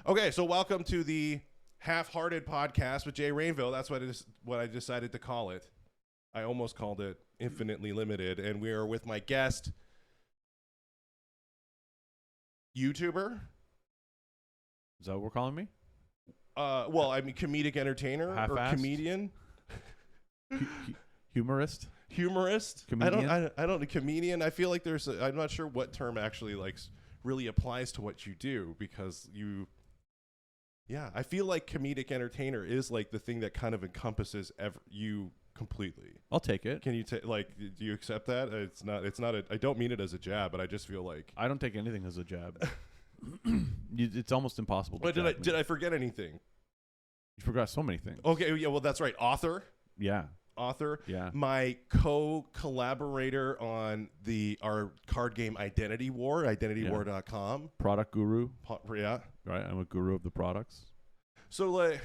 Okay, so welcome to the Half-Hearted Podcast with Jay Rainville. That's what I decided to call it. I almost called it Infinitely Limited, and we are with my guest, YouTuber. Is that what we're calling me? Well, I mean, comedic entertainer or comedian. Humorist. Comedian? I don't know. Comedian. I feel like I'm not sure what term actually really applies to what you do because you. Yeah, I feel like comedic entertainer is like the thing that kind of encompasses you completely. I'll take it. Can you do you accept that? It's not I don't mean it as a jab, but I just feel like I don't take anything as a jab. It's almost impossible to But jab me. did I forget anything? You forgot so many things. Okay, yeah, well that's right. Author. Yeah. Yeah. My co-collaborator on our card game Identity War, identitywar.com. Product guru. Yeah. Right, I'm a guru of the products. So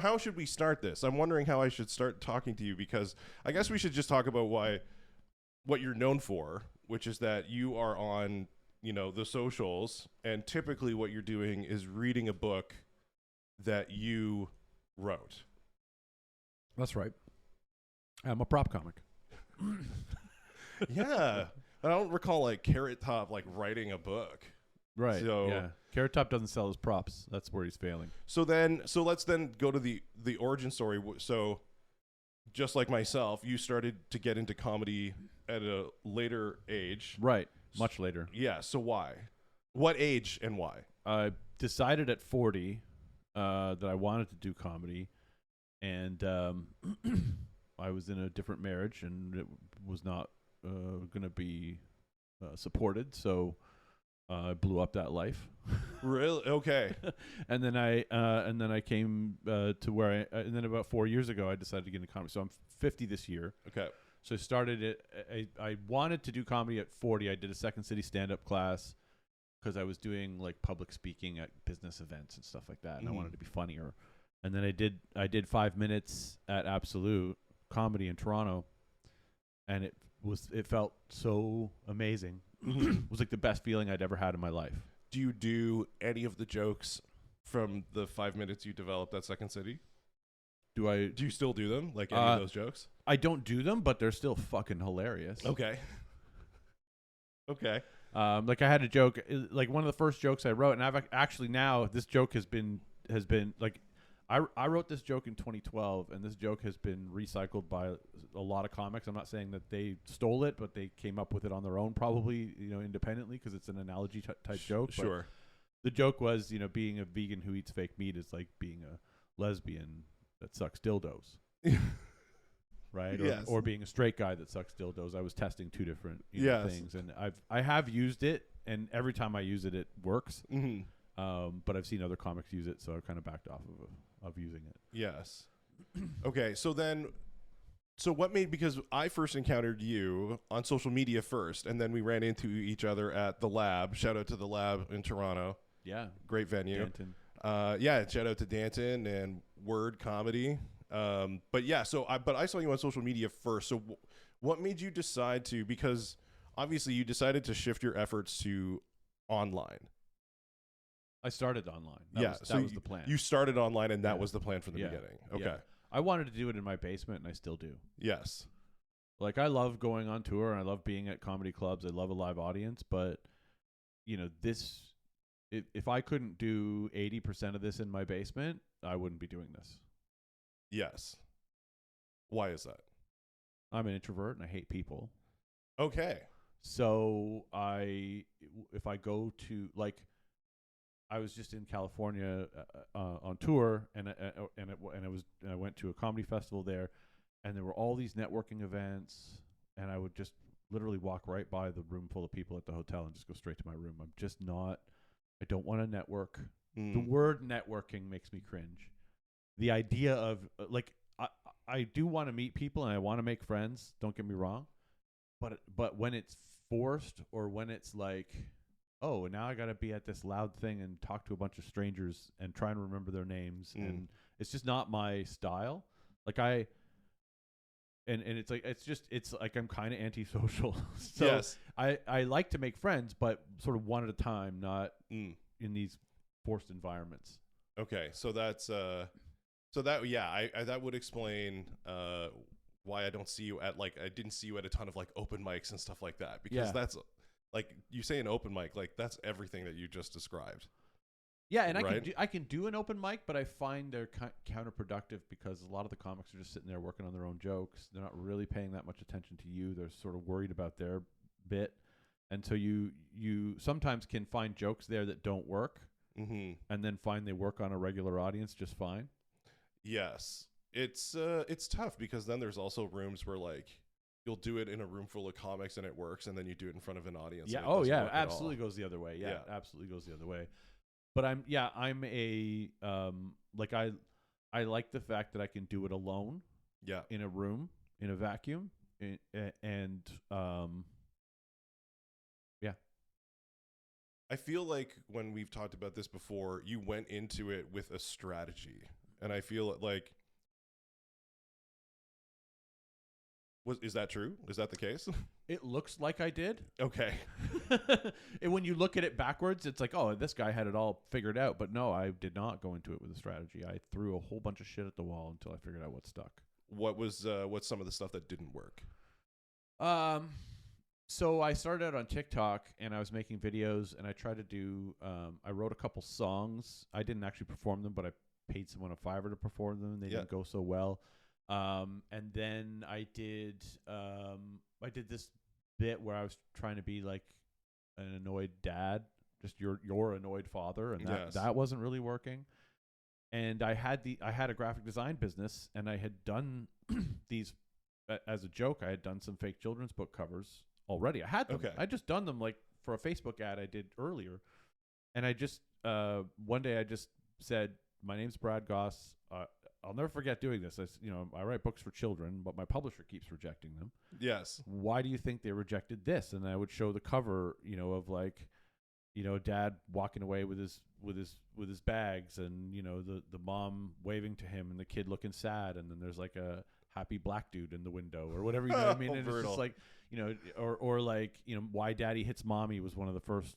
how should we start this? I'm wondering how I should start talking to you because I guess we should just talk about what you're known for, which is that you are on, the socials, and typically what you're doing is reading a book that you wrote. That's right. I'm a prop comic. Yeah. I don't recall Carrot Top writing a book. Right. So, yeah. Carrot Top doesn't sell his props. That's where he's failing. So let's then go to the origin story. So just like myself, you started to get into comedy at a later age. Right. Much later. Yeah. So why? What age and why? I decided at 40 that I wanted to do comedy, and I was in a different marriage, and it was not going to be supported. So I blew up that life. Really? Okay. and then I came to where and then about 4 years ago I decided to get into comedy. So I'm 50 this year. Okay. So I started it. I wanted to do comedy at 40. I did a Second City stand-up class because I was doing public speaking at business events and stuff like that, and I wanted to be funnier. And then I did 5 minutes at Absolute Comedy in Toronto, and it felt so amazing. It was the best feeling I'd ever had in my life. Do you do any of the jokes from the 5 minutes you developed at Second City? Do you still do them? Any of those jokes? I don't do them, but they're still fucking hilarious. Okay. Okay. I had a joke, one of the first jokes I wrote, and I've actually now this joke has been I wrote this joke in 2012, and this joke has been recycled by a lot of comics. I'm not saying that they stole it, but they came up with it on their own, probably, independently, because it's an analogy type joke. Sure. But the joke was, being a vegan who eats fake meat is like being a lesbian that sucks dildos. Right? Yes. Or being a straight guy that sucks dildos. I was testing two different things, and I have used it, and every time I use it, it works. Mm-hmm. But I've seen other comics use it, so I kind of backed off of using it. Yes. Okay, so what made, because I first encountered you on social media first, and then we ran into each other at the Lab. Shout out to the Lab in Toronto. Yeah. Great venue. Danton. Yeah, shout out to Danton and Word Comedy. But yeah, but I saw you on social media first. So what made you decide to, because obviously you decided to shift your efforts to online. I started online. That was the plan. You started online, and that was the plan from the beginning. Okay. Yeah. I wanted to do it in my basement, and I still do. Yes. I love going on tour, and I love being at comedy clubs. I love a live audience, but if I couldn't do 80% of this in my basement, I wouldn't be doing this. Yes. Why is that? I'm an introvert, and I hate people. Okay. So if I go to I was just in California on tour, and I went to a comedy festival there, and there were all these networking events, and I would just literally walk right by the room full of people at the hotel and just go straight to my room. I'm just not. I don't want to network. The word networking makes me cringe. The idea of I do want to meet people and I want to make friends. Don't get me wrong, but when it's forced, or when it's oh, now I got to be at this loud thing and talk to a bunch of strangers and try and remember their names. And it's just not my style. And it's I'm kind of antisocial. So yes. I like to make friends, but sort of one at a time, not in these forced environments. Okay, so that's so that yeah, I that would explain why I don't see you at I didn't see you at a ton of like open mics and stuff like that, because Yeah. that's like you say an open mic, like that's everything that you just described. Yeah, and Right? I can do an open mic, but I find they're counterproductive because a lot of the comics are just sitting there working on their own jokes. They're not really paying that much attention to you. They're sort of worried about their bit, and so you sometimes can find jokes there that don't work, Mm-hmm. and then find they work on a regular audience just fine. Yes. It's tough because then there's also rooms where like you'll do it in a room full of comics and it works, and then you do it in front of an audience. Yeah. And it Oh doesn't yeah. work at all. Absolutely goes the other way. Yeah, Yeah. absolutely goes the other way. But I'm a like I like the fact that I can do it alone Yeah. in a room in a vacuum and yeah. I feel like when we've talked about this before, you went into it with a strategy, and I feel like is that true? Is that the case? It looks like I did. Okay. And when you look at it backwards, it's like, oh, this guy had it all figured out. But no, I did not go into it with a strategy. I threw a whole bunch of shit at the wall until I figured out what stuck. What's some of the stuff that didn't work? So I started out on TikTok and I was making videos and I tried to do, I wrote a couple songs. I didn't actually perform them, but I paid someone a $5 to perform them. They didn't go so well. And then I did this bit where I was trying to be like an annoyed dad, just your annoyed father, and that wasn't really working. And I had a graphic design business, and I had done these as a joke. I had done some fake children's book covers already. I had them. Okay. I just done them like for a Facebook ad I did earlier, and I just one day I just said, "My name's Brad Gosse. I'll never forget doing this. I write books for children, but my publisher keeps rejecting them. Yes. Why do you think they rejected this?" And I would show the cover, of like, dad walking away with his bags, and the mom waving to him, and the kid looking sad, and then there's like a happy black dude in the window or whatever. You know what I mean? And it's just like, or like, why daddy hits mommy was one of the first,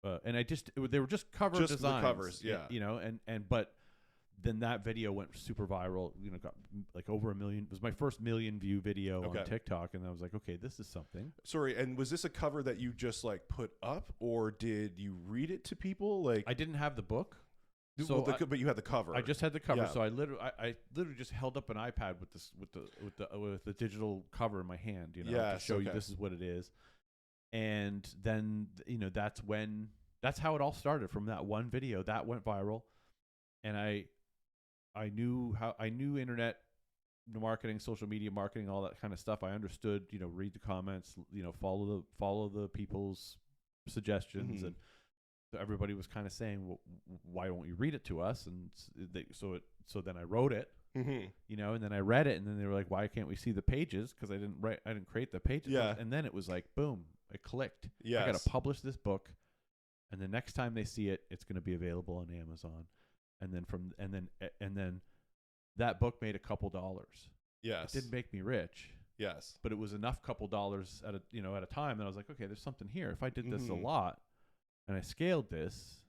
and they were just cover Just designs, the covers, yeah. But then that video went super viral, got like over 1 million. It was my first 1 million view video on TikTok. And I was like, okay, this is something. Sorry. And was this a cover that you just like put up, or did you read it to people? Like, I didn't have the book. So but you had the cover. I just had the cover. Yeah. So I literally just held up an iPad with the digital cover in my hand, to show you this is what it is. And then, that's how it all started, from that one video that went viral. And I knew internet marketing, social media marketing, all that kind of stuff. I understood, read the comments, follow the people's suggestions. Mm-hmm. And so everybody was kind of saying, well, why won't you read it to us? And so then I wrote it, mm-hmm. And then I read it, and then they were like, why can't we see the pages? Cause I didn't create the pages. Yeah. And then it was like, boom, it clicked. Yes. I got to publish this book. And the next time they see it, it's going to be available on Amazon. And then that book made a couple dollars. Yes. It didn't make me rich. Yes. But it was enough couple dollars at a time that I was like, okay, there's something here. If I did this a lot and I scaled this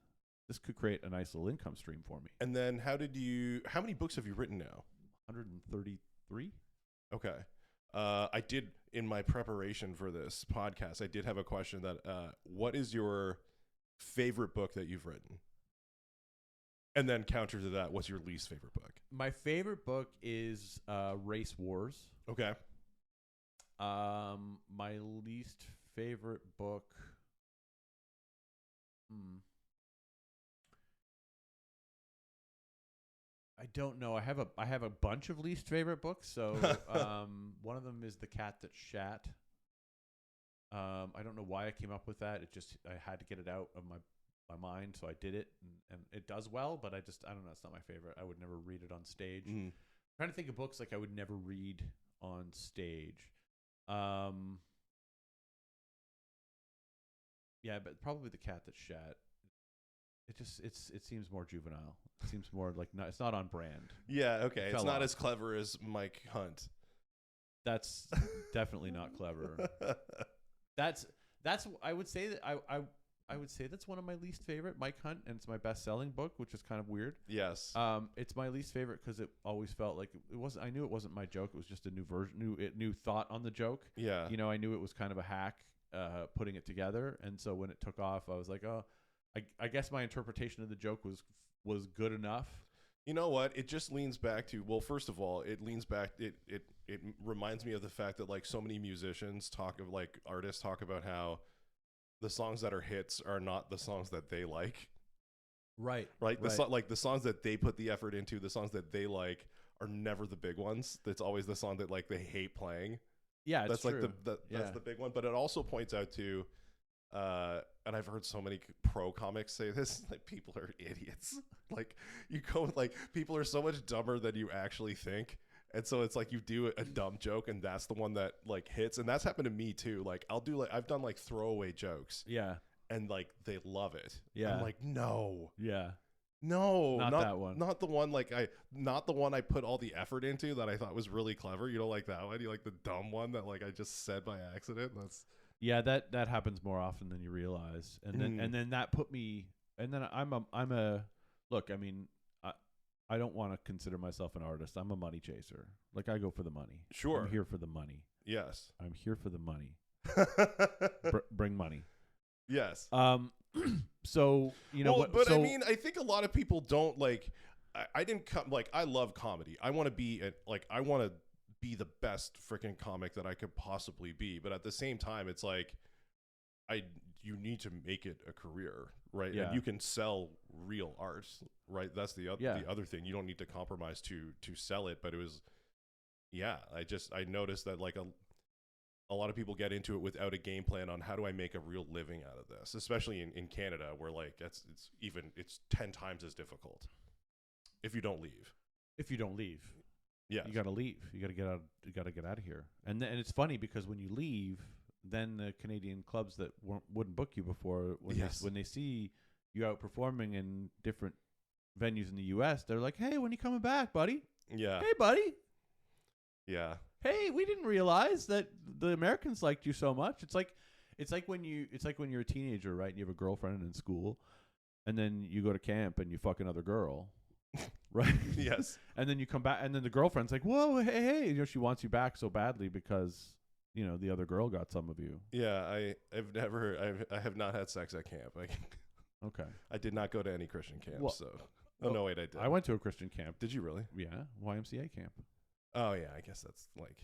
could create a nice little income stream for me. And then how many books have you written now? 133. Okay. I did, in my preparation for this podcast, I did have a question that what is your favorite book that you've written? And then counter to that, what's your least favorite book? My favorite book is Race Wars. Okay. My least favorite book. I don't know. I have a bunch of least favorite books. So one of them is The Cat That Shat. I don't know why I came up with that. I had to get it out of my mind, so I did it, and it does well, but I don't know, it's not my favorite. I would never read it on stage. I'm trying to think of books like I would never read on stage. Yeah, but probably The Cat That Shat. It seems more juvenile. It seems more like it's not on brand. Yeah, okay. It's not off. as clever as Mike Hunt. That's definitely not clever. That's I would say that I I would say that's one of my least favorite. Mike Hunt, and it's my best-selling book, which is kind of weird. Yes. It's my least favorite because it always felt like it wasn't. I knew it wasn't my joke. It was just a new version, new thought on the joke. Yeah. You know, I knew it was kind of a hack, putting it together. And so when it took off, I was like, oh, I guess my interpretation of the joke was good enough. You know what? It just leans back to, well, first of all, it leans back. It reminds me of the fact that like so many musicians artists talk about how the songs that are hits are not the songs that they like. Right. The songs that they put the effort into, the songs that they like are never the big ones. That's always the song that like they hate playing. Yeah, that's true. like that's the big one. But it also points out to, and I've heard so many pro comics say this, like people are idiots. Like you go like people are so much dumber than you actually think. And so it's like you do a dumb joke and that's the one that like hits. And that's happened to me too. Like I've done like throwaway jokes. Yeah. And like they love it. Yeah. I'm like, no. Yeah. No, not that one. Not the one not the one I put all the effort into that I thought was really clever. You know, like that one. You like the dumb one that like I just said by accident. Yeah, that happens more often than you realize. And then that put me. And then I'm a look. I mean, I don't want to consider myself an artist. I'm a money chaser. Like I go for the money. Sure, I'm here for the money. Yes, I'm here for the money. Bring money. Yes. So you know, I mean, I think a lot of people don't like. I didn't come like I love comedy. I want to be I want to be the best freaking comic that I could possibly be. But at the same time, it's like you need to make it a career, right? Yeah. And you can sell real art, right? That's the other thing. You don't need to compromise to sell it. But it was, I noticed that like a lot of people get into it without a game plan on how do I make a real living out of this, especially in Canada where like it's 10 times as difficult if you don't leave. Yeah, you got to leave. You got to get out. You got to get out of here. And it's funny because when you leave, then the Canadian clubs that wouldn't book you before, when they see you out performing in different venues in the U.S., they're like, "Hey, when are you coming back, buddy?" Yeah. Hey, buddy. Yeah. Hey, we didn't realize that the Americans liked you so much. It's like when you're a teenager, right? And you have a girlfriend in school, and then you go to camp and you fuck another girl. Right. Yes. And then you come back, and then the girlfriend's like, "Whoa, hey!" You know, she wants you back so badly because you know the other girl got some of you. Yeah, I have not had sex at camp. Okay. I did not go to any Christian camp. Well, no, wait, I did. I went to a Christian camp. Did you really? Yeah, YMCA camp. Oh yeah, I guess that's like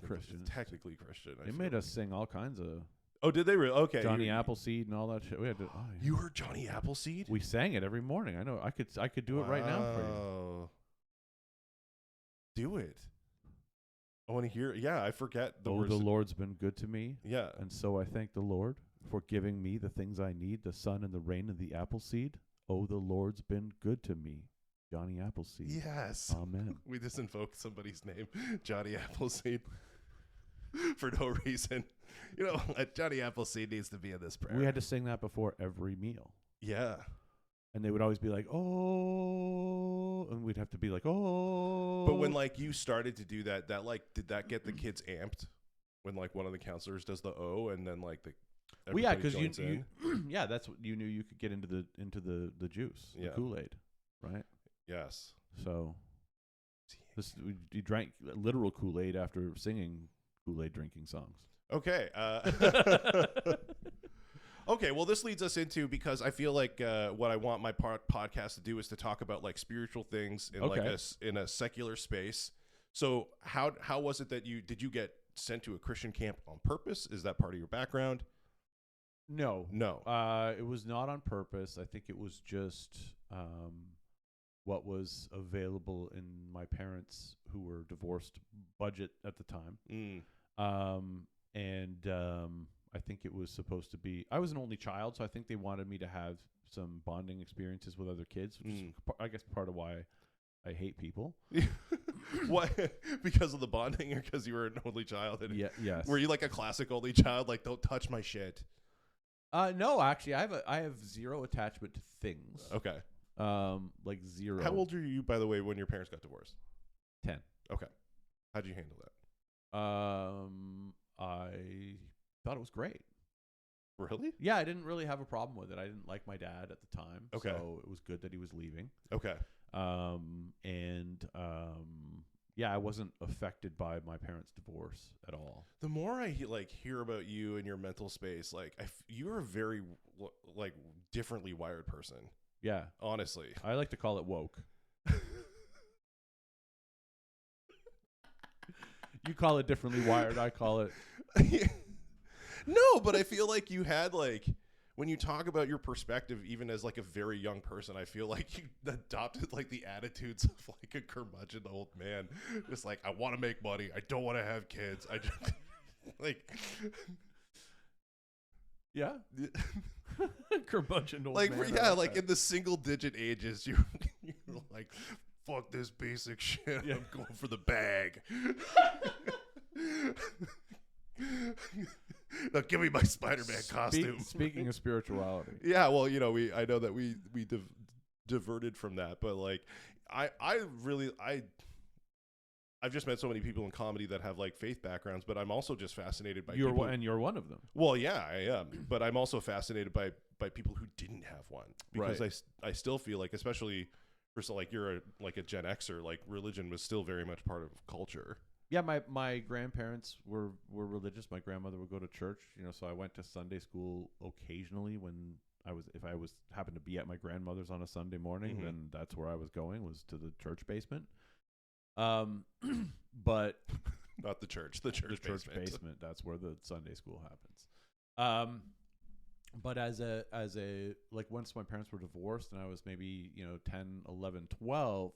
Christian. Technically Christian. They made us sing all kinds of. Oh, did they really? Okay. Johnny Appleseed and all that shit. We had to. Oh, yeah. You heard Johnny Appleseed? We sang it every morning. I know. I could do it right now for you. Do it. I want to hear. Yeah, I forget the words. The Lord's been good to me. Yeah. And so I thank the Lord for giving me the things I need, the sun and the rain and the apple seed. Oh, the Lord's been good to me. Johnny Appleseed. Yes. Amen. We just invoked somebody's name, Johnny Appleseed, for no reason. You know, Johnny Appleseed needs to be in this prayer. We had to sing that before every meal. Yeah. And they would always be like, "Oh," and we'd have to be like, "Oh." But when like you started to do that like did that get the kids amped? When like one of the counselors does the O and then like the well, yeah, because you yeah, that's what you knew you could get into the juice, the Kool-Aid, right? Yes. So you drank literal Kool-Aid after singing Kool-Aid drinking songs. Okay. Okay, well, this leads us into, because I feel like what I want my podcast to do is to talk about like spiritual things in like in a secular space. So how was it that did you get sent to a Christian camp on purpose? Is that part of your background? No. It was not on purpose. I think it was just what was available in my parents, who were divorced, budget at the time. I think it was supposed to be. I was an only child, so I think they wanted me to have some bonding experiences with other kids, which is, I guess, part of why I hate people. Why? Because of the bonding, or because you were an only child? Yes. Were you like a classic only child? Like, don't touch my shit. No, actually, I have zero attachment to things. Okay. Like zero. How old were you, by the way, when your parents got divorced? 10. Okay. How'd you handle that? I thought it was great. Really? Yeah, I didn't really have a problem with it. I didn't like my dad at the time. Okay. So it was good that he was leaving. Okay. Yeah, I wasn't affected by my parents' divorce at all. The more I hear about you and your mental space, like you're a very like differently wired person. Yeah. Honestly. I like to call it woke. You call it differently wired. I call it. No, but I feel like you had like, when you talk about your perspective, even as like a very young person, I feel like you adopted like the attitudes of like a curmudgeon old man. Just like, I want to make money. I don't want to have kids. I just like, yeah, curmudgeon old like, man. yeah, like in the single digit ages, you're like, fuck this basic shit. Yeah. I'm going for the bag. Now give me my Spider-Man costume. Speaking of spirituality. Yeah, well, I know that we diverted from that, but like I've just met so many people in comedy that have like faith backgrounds, but I'm also just fascinated by people. And you're one of them. Well, yeah, I am, but I'm also fascinated by people who didn't have one, because Right. I still feel like, especially for like you're a Gen Xer, like religion was still very much part of culture. Yeah, my grandparents were religious. My grandmother would go to church, so I went to Sunday school occasionally when if I happened to be at my grandmother's on a Sunday morning, Mhm. then that's where I was going, was to the church basement. But Not the church, the church basement, that's where the Sunday school happens. But as a like, once my parents were divorced and I was maybe, 10, 11, 12,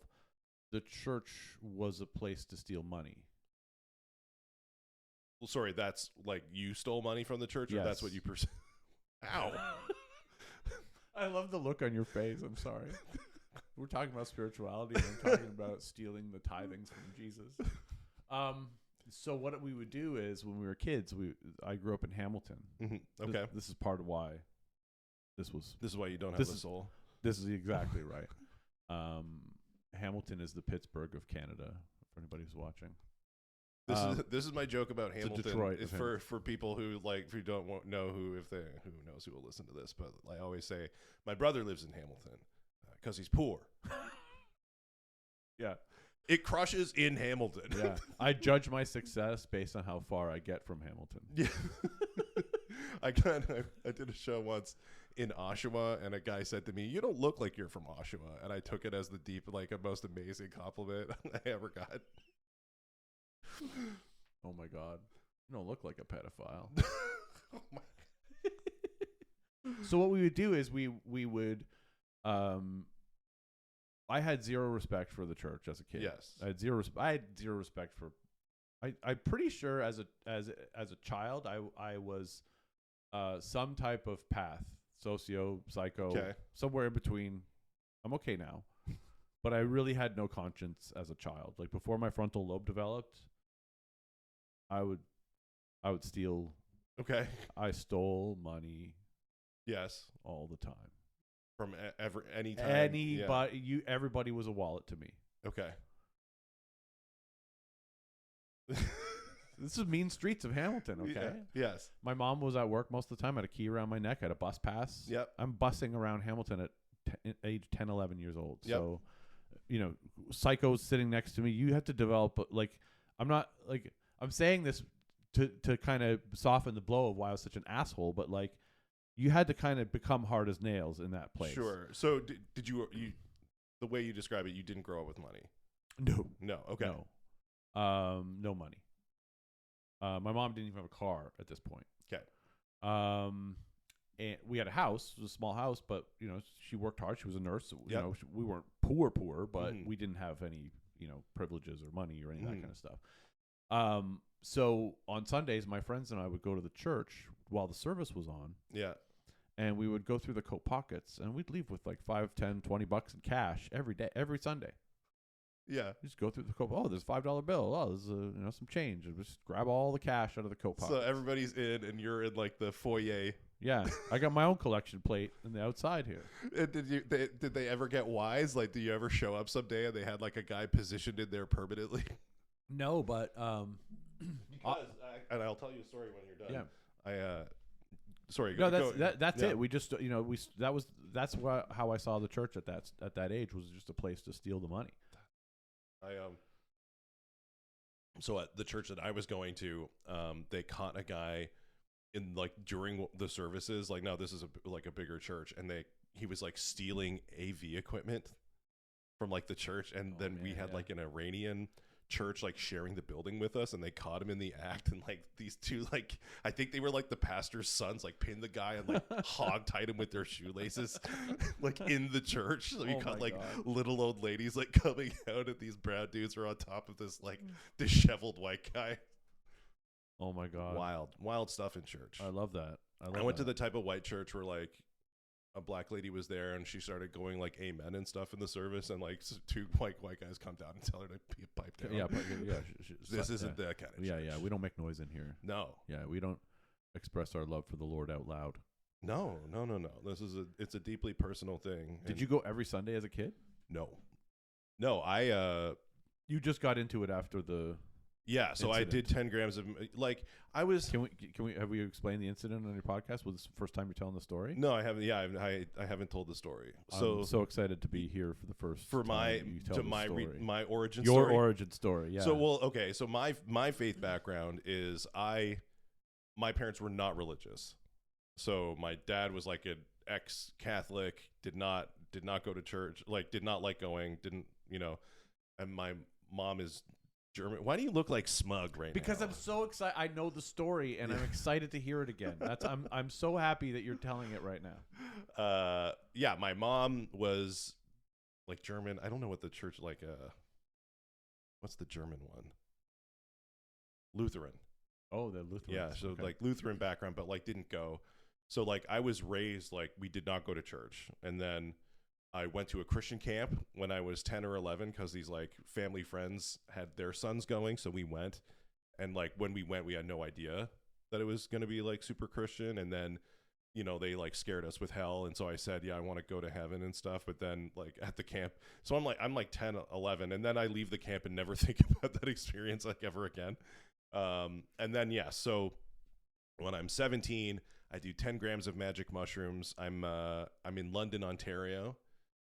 the church was a place to steal money. Well, sorry, that's like you stole money from the church, or that's what you Ow. I love the look on your face. I'm sorry. We're talking about spirituality, and I'm talking about stealing the tithings from Jesus. So what we would do is, when we were kids, I grew up in Hamilton. Mm-hmm. Okay. This is part of why this is why you don't have a soul. This is exactly right. Hamilton is the Pittsburgh of Canada, for anybody who's watching. This is my joke about Hamilton. Detroit Is for people who don't know who knows who will listen to this, but I always say my brother lives in Hamilton because he's poor. Yeah, it crushes in Hamilton. Yeah, I judge my success based on how far I get from Hamilton. Yeah, I did a show once in Oshawa, and a guy said to me, "You don't look like you're from Oshawa," and I took it as the most amazing compliment I ever got. Oh my God, you don't look like a pedophile. Oh my. So what we would do is we would, I had zero respect for the church as a kid. Yes, I had zero respect for. I'm pretty sure as a child I was some type of path, socio, psycho, somewhere in between. I'm okay now, but I really had no conscience as a child. Like, before my frontal lobe developed, I would steal. Okay. I stole money. Yes. All the time. From any time. Anybody, everybody was a wallet to me. Okay. This is mean streets of Hamilton, okay? Yeah. Yes. My mom was at work most of the time. I had a key around my neck. I had a bus pass. Yep. I'm bussing around Hamilton at age 10, 11 years old. Yep. So, psychos sitting next to me. You have to develop, I'm saying this to kind of soften the blow of why I was such an asshole, but like, you had to kind of become hard as nails in that place. Sure. So did you the way you describe it, you didn't grow up with money? No. Okay. No money. My mom didn't even have a car at this point. Okay. And we had a house. It was a small house, but she worked hard. She was a nurse. So, Yep. We weren't poor, but Mhm. we didn't have any privileges or money or any of that Mhm. kind of stuff. So on Sundays, my friends and I would go to the church while the service was on. Yeah. And we would go through the coat pockets, and we'd leave with like $5, $10, $20 in cash every day, every Sunday. Yeah. Just go through the coat. Oh, there's a $5 bill. Oh, there's some change. And just grab all the cash out of the coat pocket. So everybody's in, and you're in like the foyer. Yeah, I got my own collection plate in the outside here. And did they ever get wise? Like, do you ever show up someday and they had like a guy positioned in there permanently? No, but Because and I'll tell you a story when you're done. Yeah. sorry. No, go, that's yeah. it. We just that's how I saw the church at that age, was just a place to steal the money. So at the church that I was going to, they caught a guy in like during the services. Like, no, this is a bigger church, and he was like stealing AV equipment from like the church, and then we had like an Iranian church like sharing the building with us, and they caught him in the act, and like these two, like I think they were like the pastor's sons, like pinned the guy and like hog tied him with their shoelaces like in the church. So you got like little old ladies like coming out, and these brown dudes are on top of this like disheveled white guy. Oh my God. Wild stuff in church. I love that. I went to the type of white church where like a black lady was there, and she started going like amen and stuff in the service, and like two white guys come down and tell her to pipe down. Yeah. This isn't that kind of church. Yeah. We don't make noise in here. No. Yeah, we don't express our love for the Lord out loud. No. It's a deeply personal thing. Did you go every Sunday as a kid? No. You just got into it after the. Yeah, so incident. I did 10 grams of like I was. Can we have you explained the incident on your podcast? Was this the first time you're telling the story? No, I haven't. Yeah, I haven't told the story. I'm so excited to be here for the first for my time you tell my origin your story. origin story. Yeah. So my faith background is my parents were not religious. So my dad was like an ex-Catholic, did not go to church, like did not like going, didn't, and my mom is German. Why do you look like smug right now? Because I'm so excited. I know the story, and I'm excited to hear it again. I'm so happy that you're telling it right now. Yeah, my mom was like German. I don't know what the church like. What's the German one? Lutheran. Oh, the Lutheran. Yeah, so okay. like Lutheran background, but like didn't go. So like I was raised like we did not go to church, and then I went to a Christian camp when I was 10 or 11 because these like family friends had their sons going. So we went, and like when we went, we had no idea that it was going to be like super Christian. And then, they like scared us with hell. And so I said, yeah, I want to go to heaven and stuff. But then like at the camp, so I'm like 10, 11. And then I leave the camp and never think about that experience like ever again. And then, yeah, so when I'm 17, I do 10 grams of magic mushrooms. I'm in London, Ontario,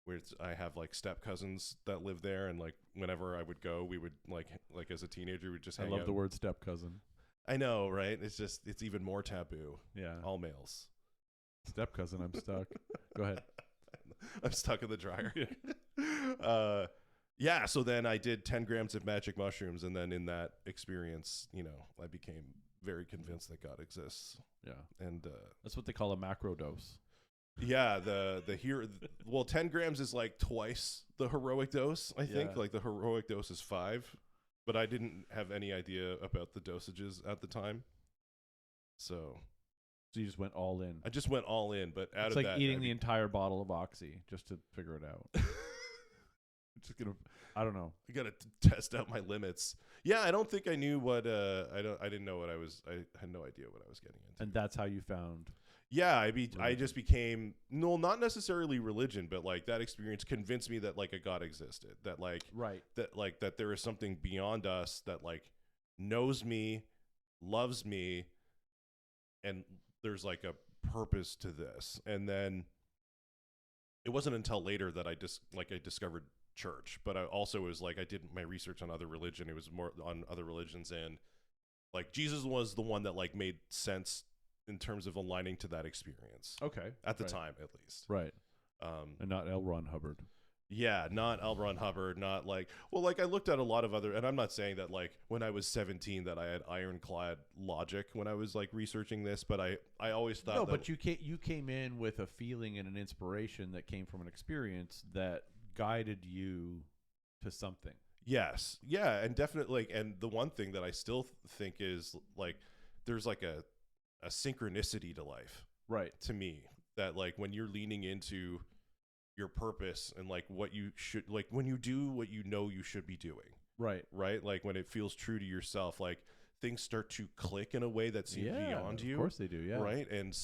where I have like step cousins that live there, and like whenever I would go, we would like as a teenager, we'd just hang out. I love the word step cousin. I know, right? It's even more taboo. Yeah, all males. Step cousin, I'm stuck. Go ahead. I'm stuck in the dryer. Yeah. So then I did 10 grams of magic mushrooms, and then in that experience, I became very convinced that God exists. Yeah, and that's what they call a macro dose. Yeah, 10 grams is like twice the heroic dose, I think. Like the heroic dose is 5, but I didn't have any idea about the dosages at the time. So you just went all in. I just went all in, but it's like eating the entire bottle of Oxy just to figure it out. I don't know. I gotta test out my limits. Yeah, I don't think I knew what. I didn't know what I was. I had no idea what I was getting into. And that's how you found. Yeah, I just became not necessarily religion, but like that experience convinced me that like a God existed. That like that there is something beyond us that like knows me, loves me, and there's like a purpose to this. And then it wasn't until later that I discovered church, but I also was like I did my research on other religion. It was more on other religions, and like Jesus was the one that like made sense in terms of aligning to that experience. Okay. At the time, at least. Right. And not L. Ron Hubbard. Yeah, not L. Ron Hubbard, not like, well, like I looked at a lot of other, and I'm not saying that like when I was 17 that I had ironclad logic when I was like researching this, but I always thought no, but you came in with a feeling and an inspiration that came from an experience that guided you to something. Yes. Yeah, and definitely, like, and the one thing that I still think is like there's like a synchronicity to life, right? To me, that like when you're leaning into your purpose and like what you should, like when you do what you should be doing, right, like when it feels true to yourself, like things start to click in a way that seems beyond you. Of course they do, yeah. Right, and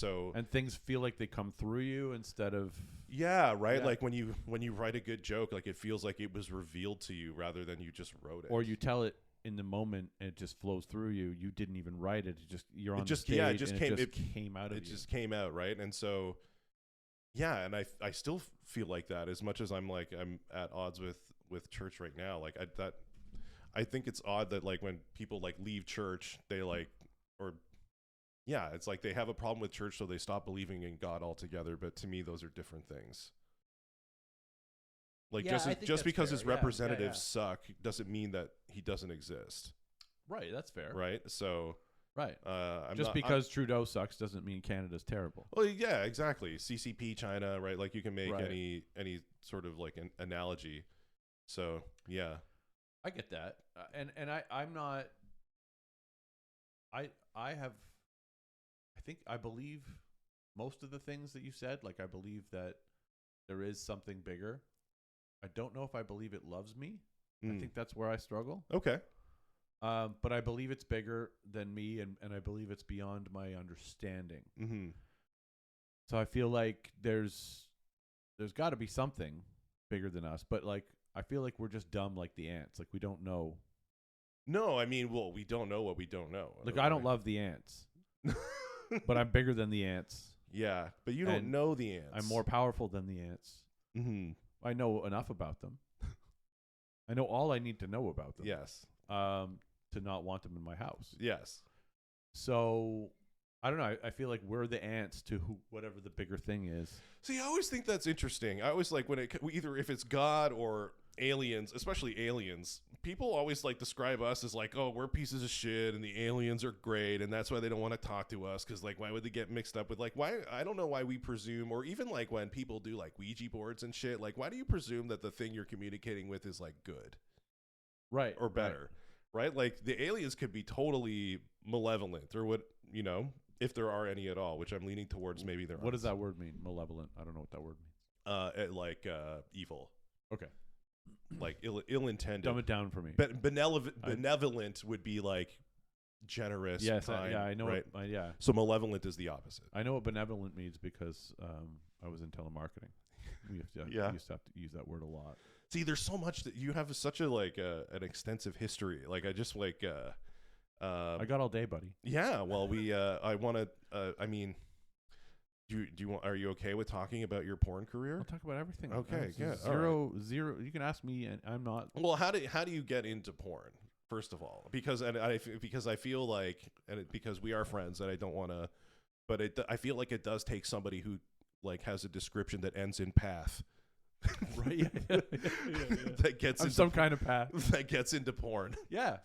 things feel like they come through you instead of like when you write a good joke, like it feels like it was revealed to you rather than you just wrote it, or you tell it in the moment and it just flows through you. You didn't even write it. It just you're on just the stage. yeah, it just and came. It just came out of It you. just came out, right? And so, yeah, and I still feel like that as much as I'm at odds with church right now. Like I think it's odd that like when people like leave church, they like or yeah, it's like they have a problem with church, so they stop believing in God altogether. But to me, those are different things. Like Yeah, I think just that's because fair. his Yeah, representatives yeah. suck doesn't mean that he doesn't exist, Right. That's fair. right? So Right. I'm Just not, because Trudeau sucks doesn't mean Canada's terrible. well, yeah, exactly. CCP, China, right? Like you can make Right. any sort of like an analogy. So yeah, I get that, and I'm not. I have. I think I believe most of the things that you said. Like I believe that there is something bigger. I don't know if I believe it loves me. I think that's where I struggle. Okay. But I believe it's bigger than me, and I believe it's beyond my understanding. Mm-hmm. So I feel like there's got to be something bigger than us. But like I feel like we're just dumb like the ants. Like we don't know. No, I mean, well, we don't know what we don't know. Like I don't love the ants, but I'm bigger than the ants. Yeah, but you don't And know the ants. I'm more powerful than the ants. Mm-hmm. I know enough about them. I know all I need to know about them. Yes. To not want them in my house. Yes. So I don't know. I feel like we're the ants to whatever the bigger thing is. See, I always think that's interesting. I always like when either if it's God or aliens, especially aliens, people always like describe us as like, oh, we're pieces of shit and the aliens are great and that's why they don't want to talk to us because like why would they get mixed up with like why I don't know why we presume, or even like when people do like Ouija boards and shit, like why do you presume that the thing you're communicating with is like good Right. or better, right? Like the aliens could be totally malevolent or what, you know, if there are any at all, which I'm leaning towards maybe there are. What does that word mean? Malevolent. I don't know what that word means. Evil. Okay. Like ill-intended. Dumb it down for me. Benevolent would be like generous. Yes. kind, I know. Right? Yeah. So malevolent is the opposite. I know what benevolent means because I was in telemarketing. We used to have to use that word a lot. See, there's so much that you have such a like an extensive history. Like I just like I got all day, buddy. yeah. Well, we I want to. I mean, do you want? Are you okay with talking about your porn career? I'll talk about everything. Okay, It's good. Zero. You can ask me, and I'm not. Well, how do you get into porn? First of all, because I feel like because we are friends, and I don't want to, but I feel like it does take somebody who like has a description that ends in path. Right. Yeah. That gets I'm into some kind of path. that gets into porn. Yeah.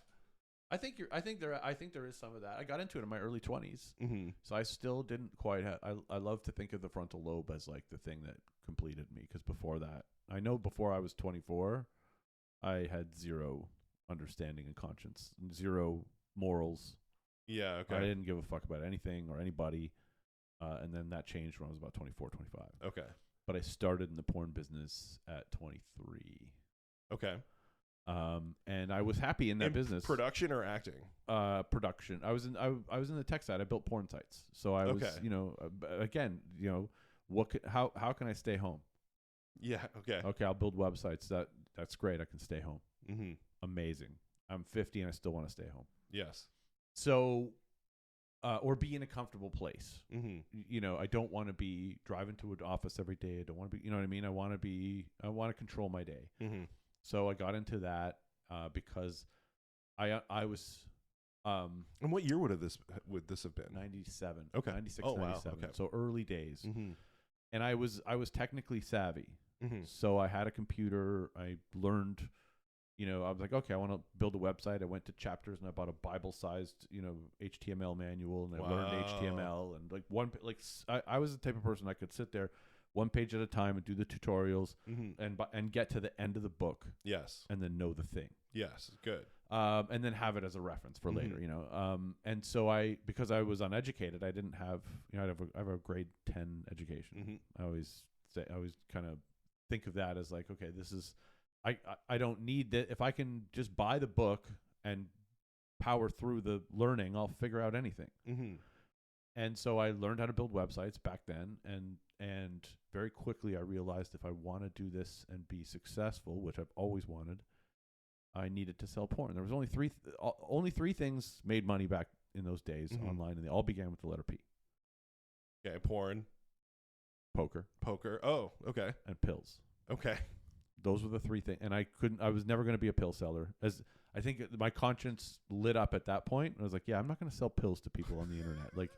I think there is some of that. I got into it in my early 20s. Mm-hmm. So I still didn't quite I love to think of the frontal lobe as like the thing that completed me, because before that, I know before I was 24, I had zero understanding and conscience, zero morals. Yeah, okay. I didn't give a fuck about anything or anybody. And then that changed when I was about 24, 25. Okay. But I started in the porn business at 23. Okay. And I was happy in that business. Production or acting? Production. I was in the tech side. I built porn sites. So I was, again, how can I stay home? Yeah. Okay. Okay, I'll build websites. That's great. I can stay home. Mm-hmm. Amazing. I'm 50 and I still want to stay home. Yes. So, or be in a comfortable place. Mm-hmm. I don't want to be driving to an office every day. I don't want to be, you know what I mean? I want to control my day. Mm-hmm. So I got into that because I was. And what year would this have been? 97. Okay. 96, Oh, wow. 97. Okay. So early days. Mm-hmm. And I was technically savvy. Mm-hmm. So I had a computer. I learned, I was like, okay, I want to build a website. I went to Chapters and I bought a Bible-sized, HTML manual, and I learned HTML and I was the type of person I could sit there one page at a time and do the tutorials and get to the end of the book. Yes. And then know the thing. Yes. Good. And then have it as a reference for later, and so because I was uneducated, I didn't have, I have a grade 10 education. Mm-hmm. I always kind of think of that as like, okay, this is, I don't need that. If I can just buy the book and power through the learning, I'll figure out anything. Mm-hmm. And so I learned how to build websites back then, and very quickly I realized if I want to do this and be successful, which I've always wanted, I needed to sell porn. There was only three things made money back in those days online, and they all began with the letter P. Okay, porn, Poker, Oh, okay. and pills. Okay. Those were the three things, and I was never going to be a pill seller. As I think my conscience lit up at that point, and I was like, yeah, I'm not going to sell pills to people on the internet. Like,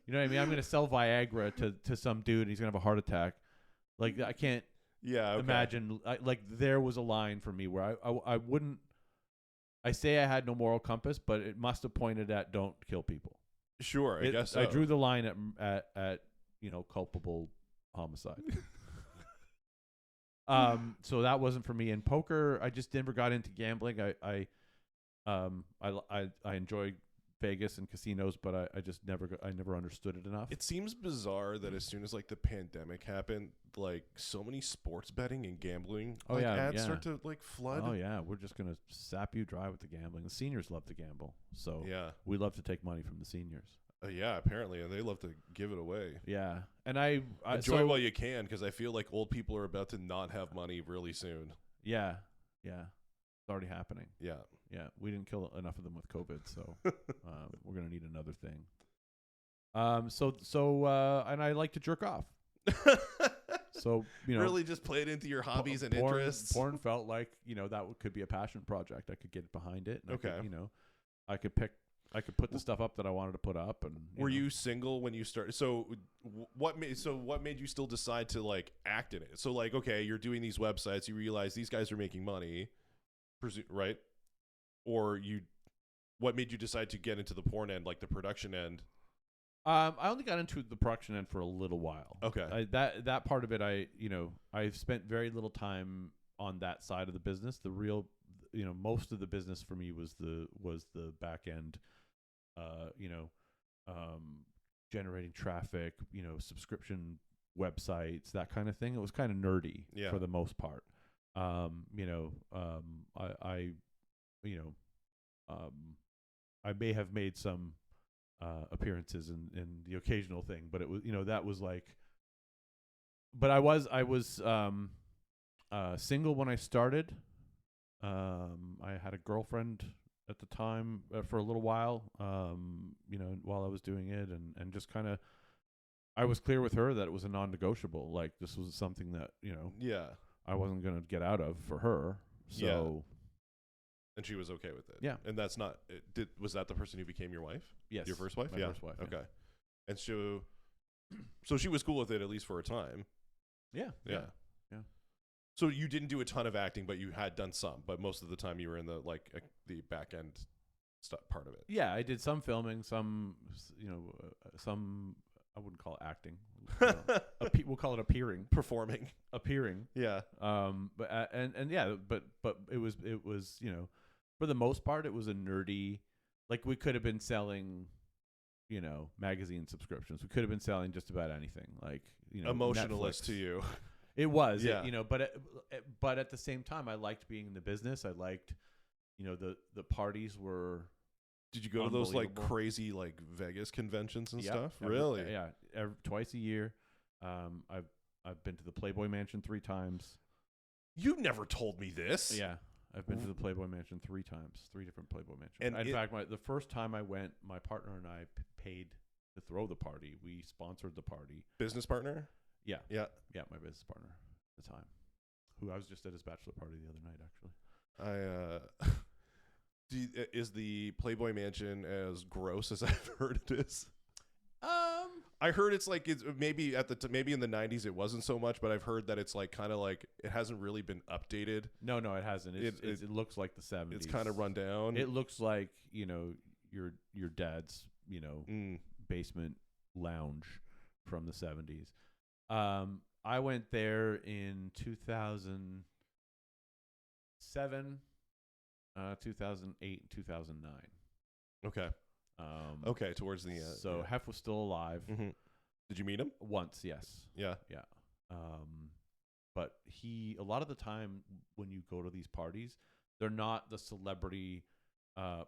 you know what I mean? I'm going to sell Viagra to some dude, and he's going to have a heart attack. Like, I can't imagine. Like, there was a line for me where I wouldn't. I say I had no moral compass, but it must have pointed at don't kill people. Sure, I guess so. I drew the line at culpable homicide. So that wasn't for me. In poker, I just never got into gambling. I enjoy Vegas and casinos, but I just never understood it enough. It seems bizarre that as soon as like the pandemic happened, like so many sports betting and gambling ads start to like flood. Oh yeah, we're just gonna sap you dry with the gambling. The seniors love to gamble, so yeah, we love to take money from the seniors. Yeah, apparently, and they love to give it away. Yeah, and I enjoy while you can, because I feel like old people are about to not have money really soon. Yeah, it's already happening. Yeah, we didn't kill enough of them with COVID, so we're gonna need another thing. And I like to jerk off. So really just play it into your hobbies and interests. Porn felt like that could be a passion project. I could get behind it. And okay, I could put the stuff up that I wanted to put up. And were you single when you started? So what made you still decide to like act in it? So like, okay, you're doing these websites, you realize these guys are making money, right? Or what made you decide to get into the porn end, like the production end? I only got into the production end for a little while. Okay, that part of it, I've spent very little time on that side of the business. The real, most of the business for me was the back end. Generating traffic, subscription websites, that kind of thing. It was kind of nerdy for the most part. I may have made some appearances in the occasional thing, but it was, that was like, but I was single when I started. I had a girlfriend at the time for a little while, while I was doing it, and just kind of, I was clear with her that it was a non-negotiable. Like, this was something that, I wasn't going to get out of for her. So, and she was okay with it. Yeah. And that's not, was that the person who became your wife? Yes. Your first wife? My first wife. Okay. And so she was cool with it, at least for a time. Yeah. So you didn't do a ton of acting, but you had done some. But most of the time, you were in the the back end stuff part of it. Yeah, I did some filming, some some, I wouldn't call it acting. We'll call it appearing, appearing. Yeah. But it was for the most part, it was a nerdy. Like, we could have been selling, magazine subscriptions. We could have been selling just about anything. Like, emotionalist Netflix. To you. It was, yeah. But at the same time, I liked being in the business. I liked, the parties were. Did you go to those like crazy like Vegas conventions and stuff? Really? Twice a year. I've been to the Playboy Mansion 3 times. You never told me this. Yeah, I've been to the Playboy Mansion 3 times, 3 different Playboy Mansions. And in fact, the first time I went, my partner and I paid to throw the party. We sponsored the party. Business partner? Yeah. Yeah. Yeah, my business partner at the time, who I was just at his bachelor party the other night, actually. Is the Playboy Mansion as gross as I've heard it is? I heard it's like, maybe maybe in the 90s it wasn't so much, but I've heard that it's like kind of like it hasn't really been updated. No, it hasn't. It looks like the 70s. It's kind of run down. It looks like your dad's basement lounge from the 70s. I went there in 2007, 2008, and 2009. Okay. Okay, towards the end. So Hef was still alive. Mm-hmm. Did you meet him? Once, yes. Yeah. Yeah. But a lot of the time when you go to these parties, they're not the celebrity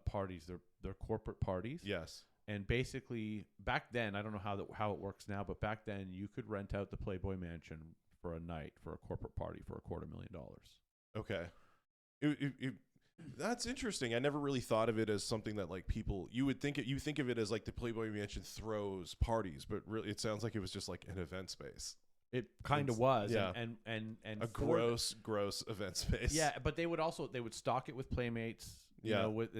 parties. They're corporate parties. Yes. And basically, back then, I don't know how it works now, but back then you could rent out the Playboy Mansion for a night for a corporate party for $250,000. Okay. That's interesting. I never really thought of it as something that like people you would think you think of it as like the Playboy Mansion throws parties, but really it sounds like it was just like an event space. It kind of It's- was, yeah. and A gross event space. Yeah, but they would stock it with Playmates, you Yeah. know, with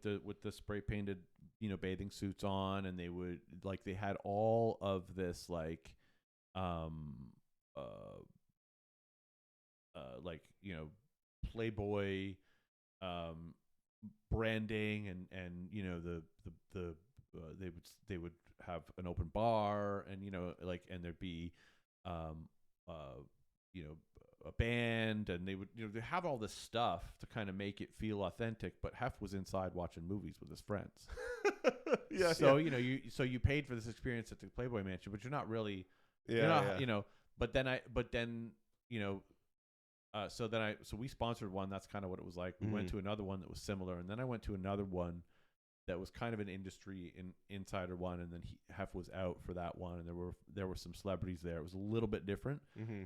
the spray painted, you know, bathing suits on, and they would they had all of this um, uh, you know, Playboy, branding, and you know the they would have an open bar, and you know and there'd be you know, a band, and they would, you know, they have all this stuff to kind of make it feel authentic. But Hef was inside watching movies with his friends. Yeah. So yeah. you know, you paid for this experience at the Playboy Mansion, but you're not really, Yeah. you're not, yeah. you know. But then you know. So we sponsored one. That's kind of what it was like. We went Mhm. to another one that was similar, and then I went to another one that was kind of an industry insider one, and then Hef was out for that one, and there were some celebrities there. It was a little bit different,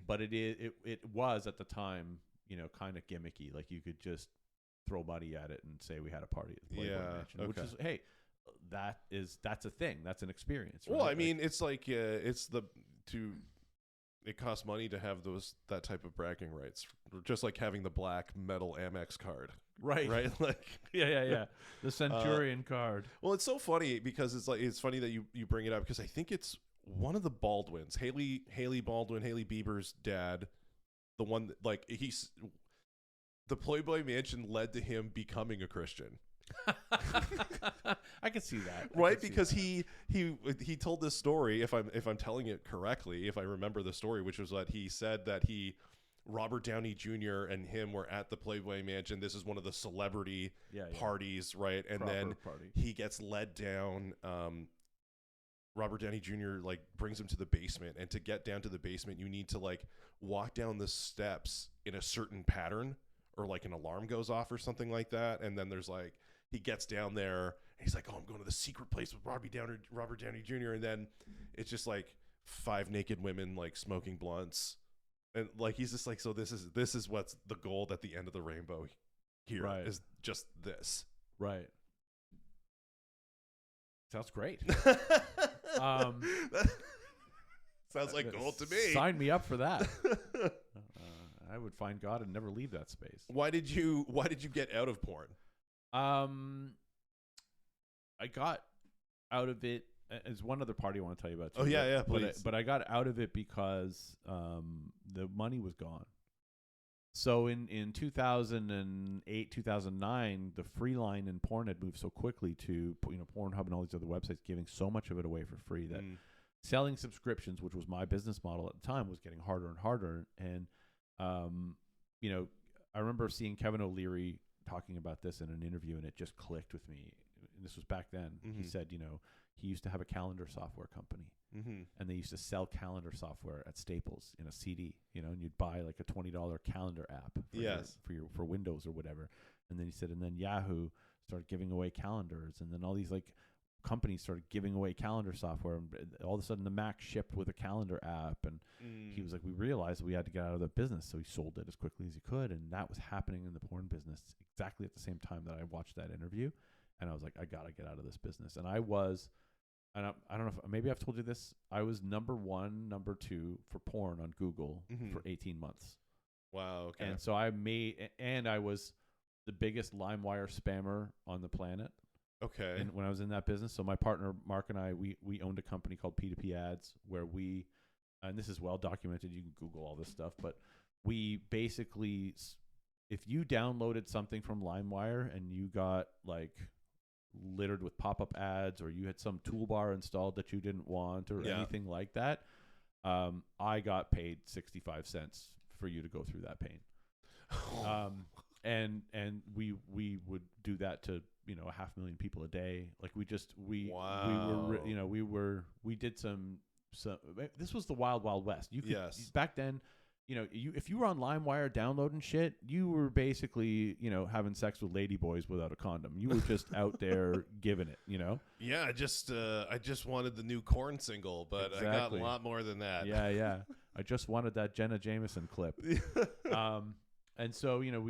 but it was at the time, you know, kind of gimmicky. Like you could just throw money at it and say we had a party at the Playboy Yeah, Mansion, which okay. is, hey, that's a thing. That's an experience. Well, right? I Like, mean, it's like it costs money to have that type of bragging rights, just like having the black metal Amex card, right, right? Like, yeah. The Centurion card. well, it's so funny because it's funny that you bring it up because I think it's one of the Baldwins, Haley Baldwin, Haley Bieber's dad, the one that, like the Playboy Mansion led to him becoming a Christian. I could see that, Right, because he told this story, if I'm telling it correctly, if I remember the story, which was that he said that Robert Downey Jr. and him were at the Playboy Mansion. This is one of the celebrity parties, right? And Proper then party. he gets led down. Robert Downey Jr. like brings him to the basement, and to get down to the basement, you need to like walk down the steps in a certain pattern, or like an alarm goes off or something like that. And then there's like he gets down there, and he's like, "Oh, I'm going to the secret place with Robert Downey Jr." And then it's just like 5 naked women like smoking blunts. And like he's just like, so this is what's the gold at the end of the rainbow here, Right. is just this. Right. Sounds great. Sounds like gold to me. Sign me up for that. I would find God and never leave that space. Why did you get out of porn? I got out of it. There's one other party I want to tell you about too. Oh, yeah, please. But I got out of it because the money was gone. So in 2008, 2009, the free line in porn had moved so quickly to, you know, Pornhub and all these other websites giving so much of it away for free that selling subscriptions, which was my business model at the time, was getting harder and harder. And you know, I remember seeing Kevin O'Leary talking about this in an interview, and it just clicked with me. And this was back then. He said, you know, he used to have a calendar software company, and they used to sell calendar software at Staples in a CD, you know, and you'd buy like a $20 calendar app for Windows or whatever. And then he said, and then Yahoo started giving away calendars, and then all these like companies started giving away calendar software, and all of a sudden the Mac shipped with a calendar app, and he was like, we realized we had to get out of the business, so he sold it as quickly as he could. And that was happening in the porn business exactly at the same time that I watched that interview, and I was like, I gotta get out of this business. And I was, and I don't know if maybe I've told you this, I was number 1, number 2 for porn on Google for 18 months. Wow. Okay. And so I was the biggest LimeWire spammer on the planet. Okay. And when I was in that business, so my partner Mark and I, we owned a company called P2P Ads, where we, and this is well documented, you can Google all this stuff, but we basically, if you downloaded something from LimeWire and you got like littered with pop-up ads, or you had some toolbar installed that you didn't want, or anything like that, I got paid 65 cents for you to go through that pain. And we would do that to, you know, 500,000 people a day. Like we did some, this was the wild, wild west. You could, back then, you know, if you were on LimeWire downloading shit, you were basically, you know, having sex with ladyboys without a condom. You were just out there giving it, you know? Yeah, I just wanted the new Korn single, but I got a lot more than that. Yeah. I just wanted that Jenna Jameson clip. And so, you know,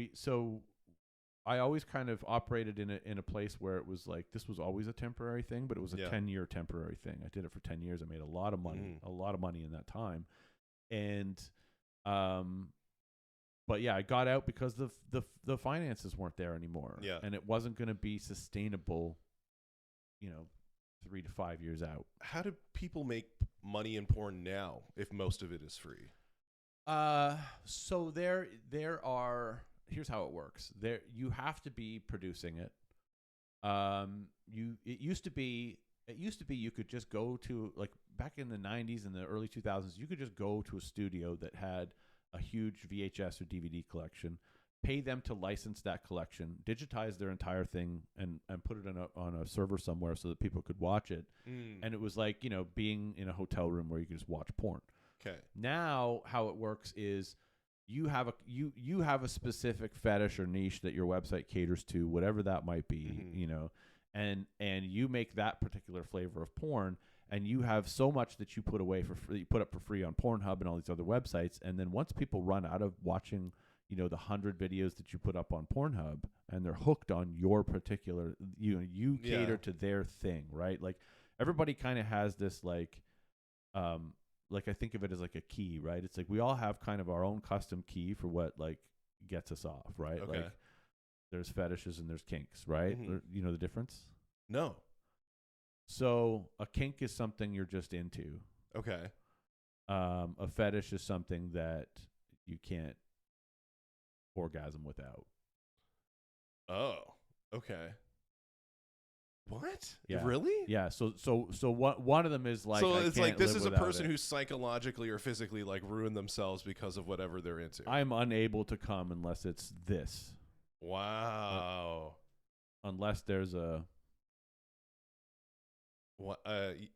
I always kind of operated in a place where it was like this was always a temporary thing, but it was a 10-year temporary thing. I did it for 10 years. I made a lot of money, in that time. And but yeah, I got out because the finances weren't there anymore. Yeah. And it wasn't going to be sustainable, 3 to 5 years out. How do people make money in porn now if most of it is free? So there are. Here's how it works. You have to be producing it. It used to be you could just go to, like, back in the 90s and the early 2000s, you could just go to a studio that had a huge VHS or DVD collection, pay them to license that collection, digitize their entire thing, and put it on a server somewhere so that people could watch it. And it was like, being in a hotel room where you could just watch porn. Okay. Now how it works is you have a specific fetish or niche that your website caters to, whatever that might be, and you make that particular flavor of porn, and you have so much that you put away for free, you put up for free on Pornhub and all these other websites, and then once people run out of watching, the 100 videos that you put up on Pornhub, and they're hooked on your particular, you cater to their thing, right? Like everybody kind of has this like I think of it as like a key, right? It's like we all have kind of our own custom key for what like gets us off, right? Okay. Like there's fetishes and there's kinks, right? You know the difference? No. So a kink is something you're just into. Okay. A fetish is something that you can't orgasm without. Oh, okay. What? Yeah. Really? Yeah. So one of them is like, so I it's can't like this live is a without person it. who psychologically or physically like ruined themselves because of whatever they're into. I'm unable to come unless it's this. Wow. Unless there's a. What?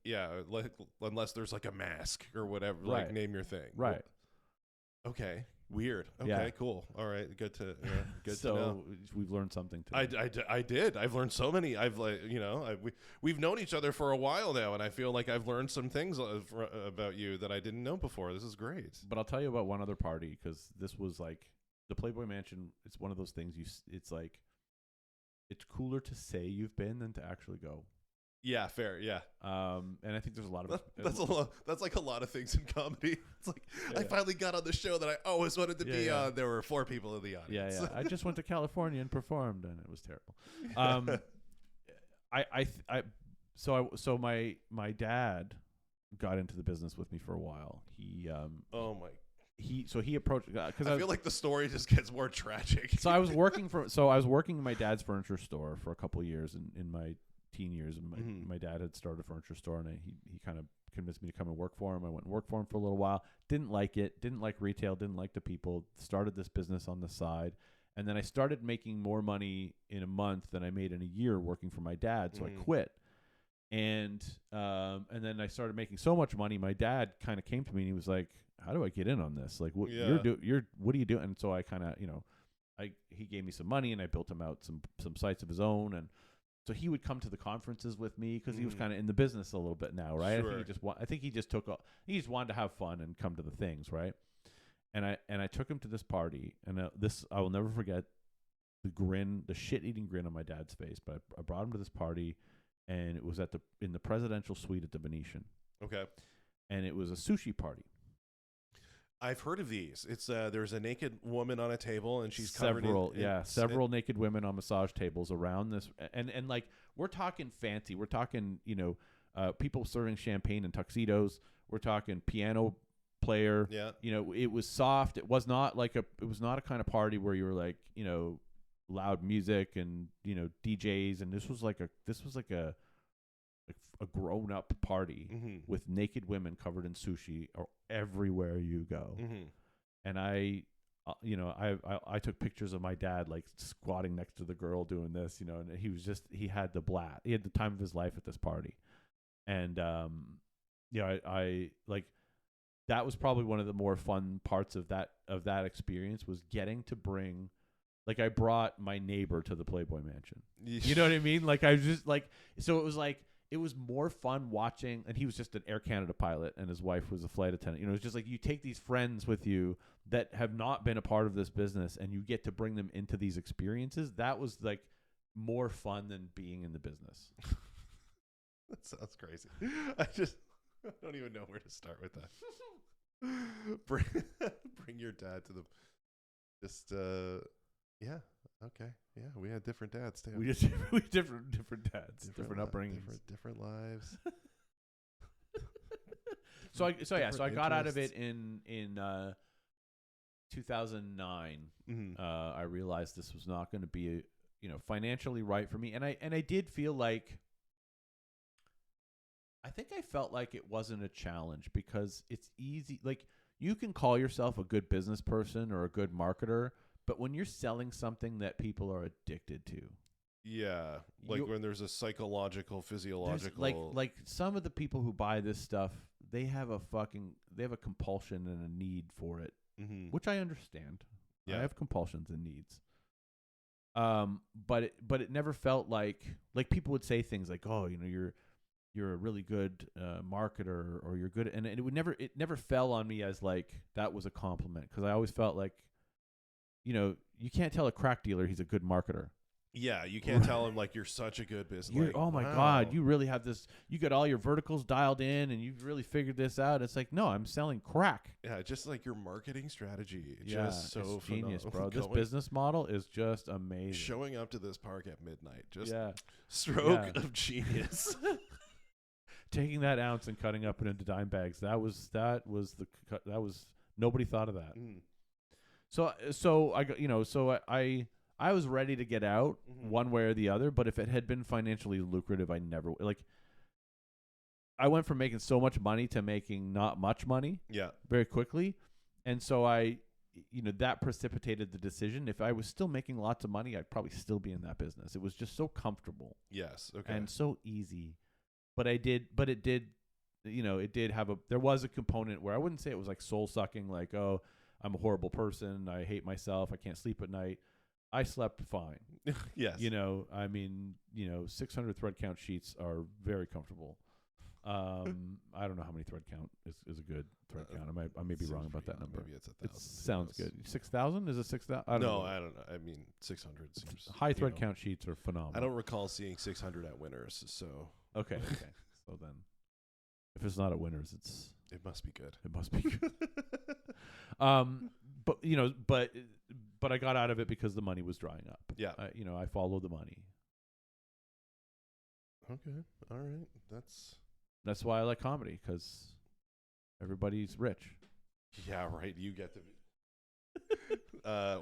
Yeah. Unless there's like a mask or whatever. Right. Like name your thing. Right. Okay. Weird. Okay. Yeah. Cool. All right. Good to good so to know. we've learned something today. I did. I've learned so many. I've like we've known each other for a while now, and I feel like I've learned some things about you that I didn't know before. This is great. But I'll tell you about one other party, because this was like the Playboy Mansion. It's one of those things it's like it's cooler to say you've been than to actually go. Yeah, fair. Yeah. And I think there's a lot of that's a lot. That's like a lot of things in comedy. It's like I finally got on the show that I always wanted to be on. There were 4 people in the audience. Yeah. I just went to California and performed, and it was terrible. So my dad got into the business with me for a while. He he approached because I feel like the story just gets more tragic. So I was working in my dad's furniture store for a couple of years in my teen years, and my dad had started a furniture store, and he kind of convinced me to come and work for him. I went and worked for him for a little while. Didn't like it. Didn't like retail. Didn't like the people. Started this business on the side, and then I started making more money in a month than I made in a year working for my dad. So I quit, and then I started making so much money. My dad kind of came to me and he was like, "How do I get in on this? Like, what what are you doing?" And so I kind of he gave me some money, and I built him out some sites of his own, and so he would come to the conferences with me because he was kind of in the business a little bit now, right? Sure. I think he just wanted to have fun and come to the things, right? And I took him to this party, and I will never forget the shit-eating grin on my dad's face. But I brought him to this party, and it was in the presidential suite at the Venetian. Okay. And it was a sushi party. I've heard of these. It's there's a naked woman on a table, and she's covered several naked women on massage tables around this, and like we're talking fancy. We're talking people serving champagne in tuxedos. We're talking piano player. Yeah. It was soft. It was not a kind of party where you were like loud music and DJs, and this was like a grown up party with naked women covered in sushi or everywhere you go. And I took pictures of my dad like squatting next to the girl doing this, and he had the blast. He had the time of his life at this party. And I like that was probably one of the more fun parts of that experience, was getting to bring, like, I brought my neighbor to the Playboy Mansion. You know what I mean? Like I was just like, so it was like it was more fun watching, and he was just an Air Canada pilot, and his wife was a flight attendant. You know, it's just like you take these friends with you that have not been a part of this business, and you get to bring them into these experiences. That was like more fun than being in the business. That sounds crazy. I don't even know where to start with that. Bring your dad to the, just yeah, okay, yeah. We had different dads too. We different dads, different upbringings, different lives. So I got out of it interests. in 2009. Mm-hmm. I realized this was not going to be financially right for me, and I did feel like, I think I felt like it wasn't a challenge because it's easy. Like, you can call yourself a good business person or a good marketer, but when you're selling something that people are addicted to, Yeah, like when there's a psychological, physiological, like some of the people who buy this stuff, they have a compulsion and a need for it, mm-hmm. which I understand. Yeah. I have compulsions and needs. But it never felt like people would say things like, oh, you're a really good marketer, or you're good, and it never fell on me as like that was a compliment, because I always felt like, you can't tell a crack dealer he's a good marketer. Yeah, you can't tell him like you're such a good business. Oh my God, you really have this. You got all your verticals dialed in, and you've really figured this out. It's like, no, I'm selling crack. Yeah, just like your marketing strategy. Yeah, just so it's genius, phenomenal. bro. This business model is just amazing. Showing up to this park at midnight, just stroke of genius. Taking that ounce and cutting up it into dime bags. That was nobody thought of that. Mm. So I got, I was ready to get out one way or the other, but if it had been financially lucrative, I never I went from making so much money to making not much money. Yeah. Very quickly. And so that precipitated the decision. If I was still making lots of money, I'd probably still be in that business. It was just so comfortable. Yes. Okay. And so easy. But it did there was a component where I wouldn't say it was like soul sucking, like, oh, I'm a horrible person, I hate myself, I can't sleep at night. I slept fine. Yes. 600 thread count sheets are very comfortable. I don't know how many thread count is a good thread count. I may be wrong about that number. Maybe it's 1,000. It sounds good. 6,000? Is it 6,000? I don't know. I don't know. I mean, 600 seems high thread count sheets are phenomenal. I don't recall seeing 600 at Winners, so okay. So then, if it's not at Winners, it must be good. It must be good. But I got out of it because the money was drying up. Yeah. I followed the money. Okay. All right. That's why I like comedy, because everybody's rich. Yeah, right. You get to be.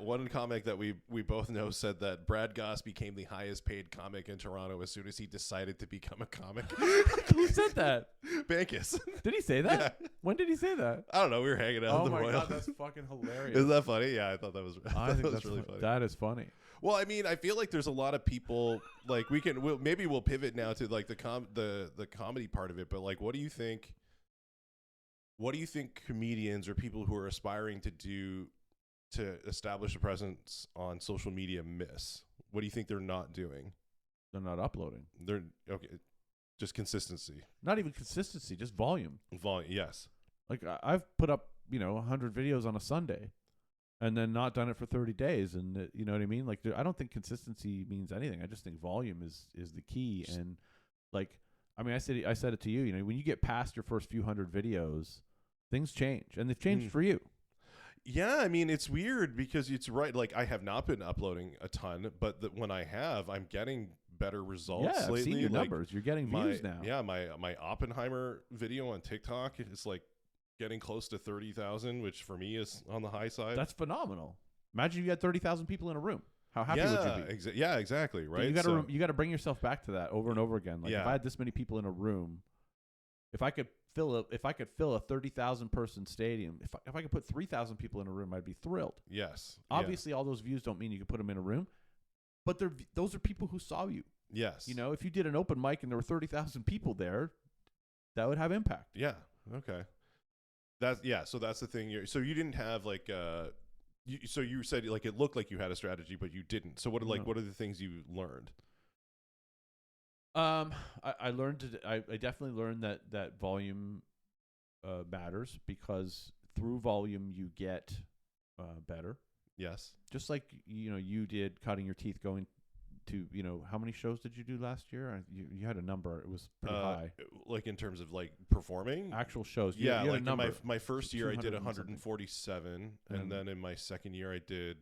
One comic that we both know said that Brad Gosse became the highest paid comic in Toronto as soon as he decided to become a comic. Who said that? Bankus. Did he say that? Yeah. When did he say that? I don't know. We were hanging out. Oh at the my Royal. God, that's fucking hilarious. Isn't that funny? Yeah, I thought that was. I think that's really funny. That is funny. Well, I mean, I feel like there's a lot of people like maybe we'll pivot now to like the comedy part of it. But like, what do you think? What do you think comedians or people who are aspiring to establish a presence on social media miss? What do you think they're not doing? They're not uploading. They're okay. Just consistency. Not even consistency, just volume. Volume, yes. Like I've put up, 100 videos on a Sunday, and then not done it for 30 days, and you know what I mean? Like I don't think consistency means anything. I just think volume is the key. And like, I mean, I said it to you. When you get past your first few hundred videos, things change, and they've changed for you. Yeah, I mean, it's weird because it's right. Like, I have not been uploading a ton, but when I have, I'm getting better results. Yeah, lately. I've seen your numbers. You're getting views now. Yeah, my Oppenheimer video on TikTok is like getting close to 30,000, which for me is on the high side. That's phenomenal. Imagine you had 30,000 people in a room. How happy would you be? Yeah, exactly. Right. You got to bring yourself back to that over and over again. Like if I had this many people in a room, if I could fill a 30,000 person stadium, if I could put 3,000 people in a room, I'd be thrilled. Yes. Obviously, all those views don't mean you can put them in a room, but those are people who saw you. Yes. If you did an open mic and there were 30,000 people there, that would have impact. Yeah. Okay. So that's the thing. So you didn't have like so you said like it looked like you had a strategy, but you didn't. So what are the things you learned? I learned I definitely learned that volume matters, because through volume you get better. Yes. Just like you did cutting your teeth going to how many shows did you do last year? You had a number. It was pretty high. Like in terms of like performing Actual shows. Yeah, you had like a number. in my first year I did 200 and something. 147, and then in my second year I did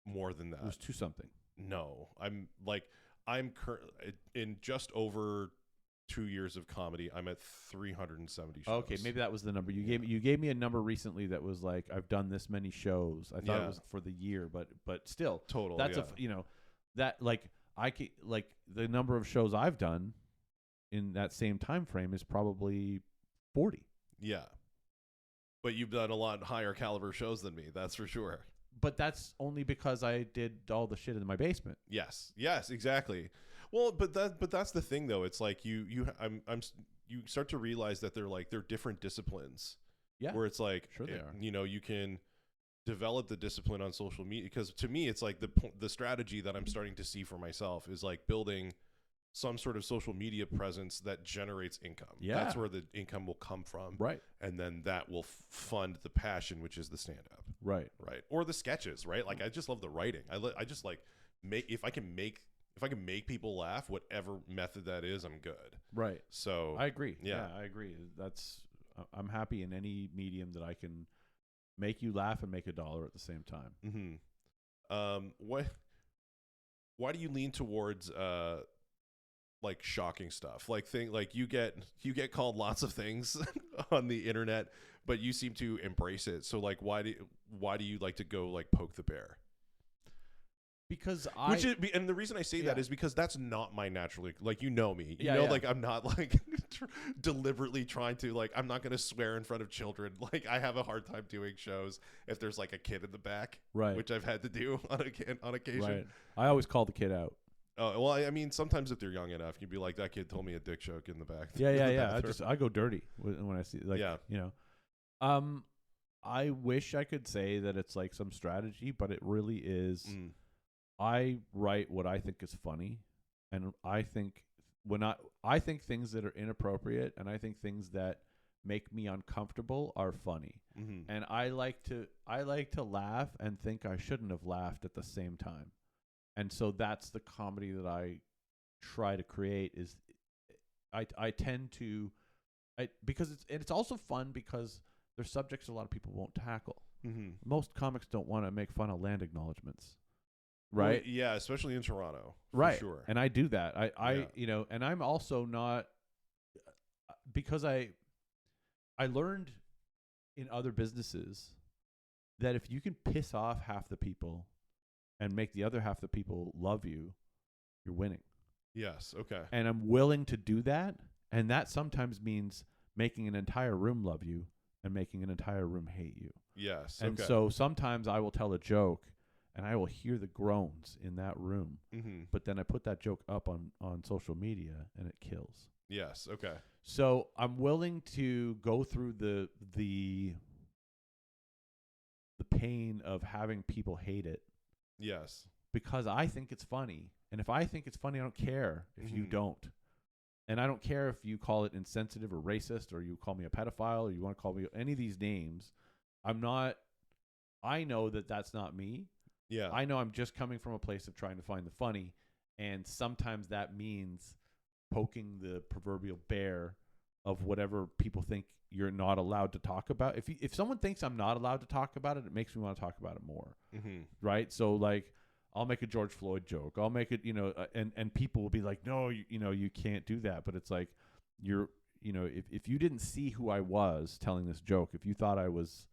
more than that. It was 2 something. No, I'm in just over 2 years of comedy. I'm at 370 shows. Okay, maybe that was the number you gave me a number recently that was like, I've done this many shows. I thought it was for the year, but still total. That's that like like the number of shows I've done in that same time frame is probably 40. Yeah, but you've done a lot higher caliber shows than me. That's for sure. But that's only because I did all the shit in my basement. Yes, exactly. Well, but that's the thing though. It's like you start to realize that they're different disciplines. Yeah. Where it's like, sure they are. You can develop the discipline on social media, because to me it's like the strategy that I'm starting to see for myself is like building some sort of social media presence that generates income. Yeah. That's where the income will come from. Right. And then that will fund the passion, which is the stand-up. Right. Or the sketches, right? Like I just love the writing. I just like if I can make people laugh, whatever method that is, I'm good. Right. So I agree. Yeah, I agree. I'm happy in any medium that I can make you laugh and make $1 at the same time. Why do you lean towards like shocking stuff? Like you get called lots of things on the internet, but you seem to embrace it. So like why do you like to go like poke the bear? Because and the reason I say that is because that's not my natural, like, me, like I'm not like deliberately trying to, like, I'm not going to swear in front of children. Like I have a hard time doing shows if there's like a kid in the back, right? Which I've had to do on occasion. Right. I always call the kid out. Oh, well, I mean, sometimes if they're young enough, you'd be like, that kid told me a dick joke in the back. Yeah. I go dirty when I see, like, I wish I could say that it's like some strategy, but it really is. I write what I think is funny, and I think I think things that are inappropriate, and I think things that make me uncomfortable are funny. Mm-hmm. And I like to laugh and think I shouldn't have laughed at the same time. And so that's the comedy that I try to create. Is I tend to because it's also fun because there's subjects a lot of people won't tackle. Mm-hmm. Most comics don't want to make fun of land acknowledgements. Right. Well, yeah, especially in Toronto. Right. For sure. And I do that. I and I'm also not, because I learned in other businesses that if you can piss off half the people and make the other half the people love you, you're winning. Yes. Okay. And I'm willing to do that. And that sometimes means making an entire room love you and making an entire room hate you. Yes. And so sometimes I will tell a joke and I will hear the groans in that room. Mm-hmm. But then I put that joke up on social media and it kills. Yes. Okay. So I'm willing to go through the pain of having people hate it. Yes. Because I think it's funny. And if I think it's funny, I don't care if you don't. And I don't care if you call it insensitive or racist, or you call me a pedophile, or you want to call me any of these names. I know that that's not me. Yeah. I know I'm just coming from a place of trying to find the funny, and sometimes that means poking the proverbial bear of whatever people think you're not allowed to talk about. If someone thinks I'm not allowed to talk about it, it makes me want to talk about it more. Mm-hmm. Right? So like I'll make a George Floyd joke. I'll make it, and people will be like, "No, you can't do that." But it's like if you didn't see who I was telling this joke, if you thought I was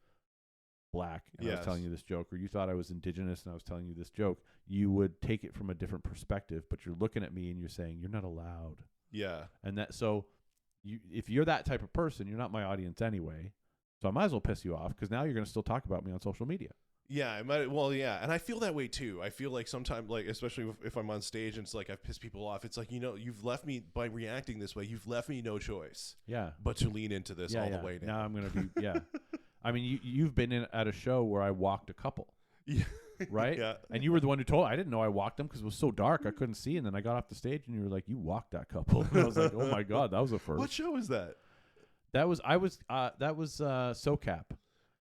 black and I was telling you this joke, or you thought I was indigenous and I was telling you this joke, you would take it from a different perspective. But you're looking at me and you're saying you're not allowed. Yeah. And if you're that type of person, you're not my audience anyway. So I might as well piss you off, because now you're going to still talk about me on social media. Yeah, yeah, and I feel that way too. I feel like sometimes, like, especially if I'm on stage and it's like I've pissed people off, it's like, you've left me, by reacting this way, you've left me no choice. Yeah. But to lean into this all the way now. Now I'm going to be, yeah. I mean, you've been at a show where I walked a couple. Yeah. right? Yeah. And you were the one who told. I didn't know I walked them because it was so dark I couldn't see. And then I got off the stage and you were like, "You walked that couple." And I was like, "Oh my god, that was a first." What show is that? That was SoCap.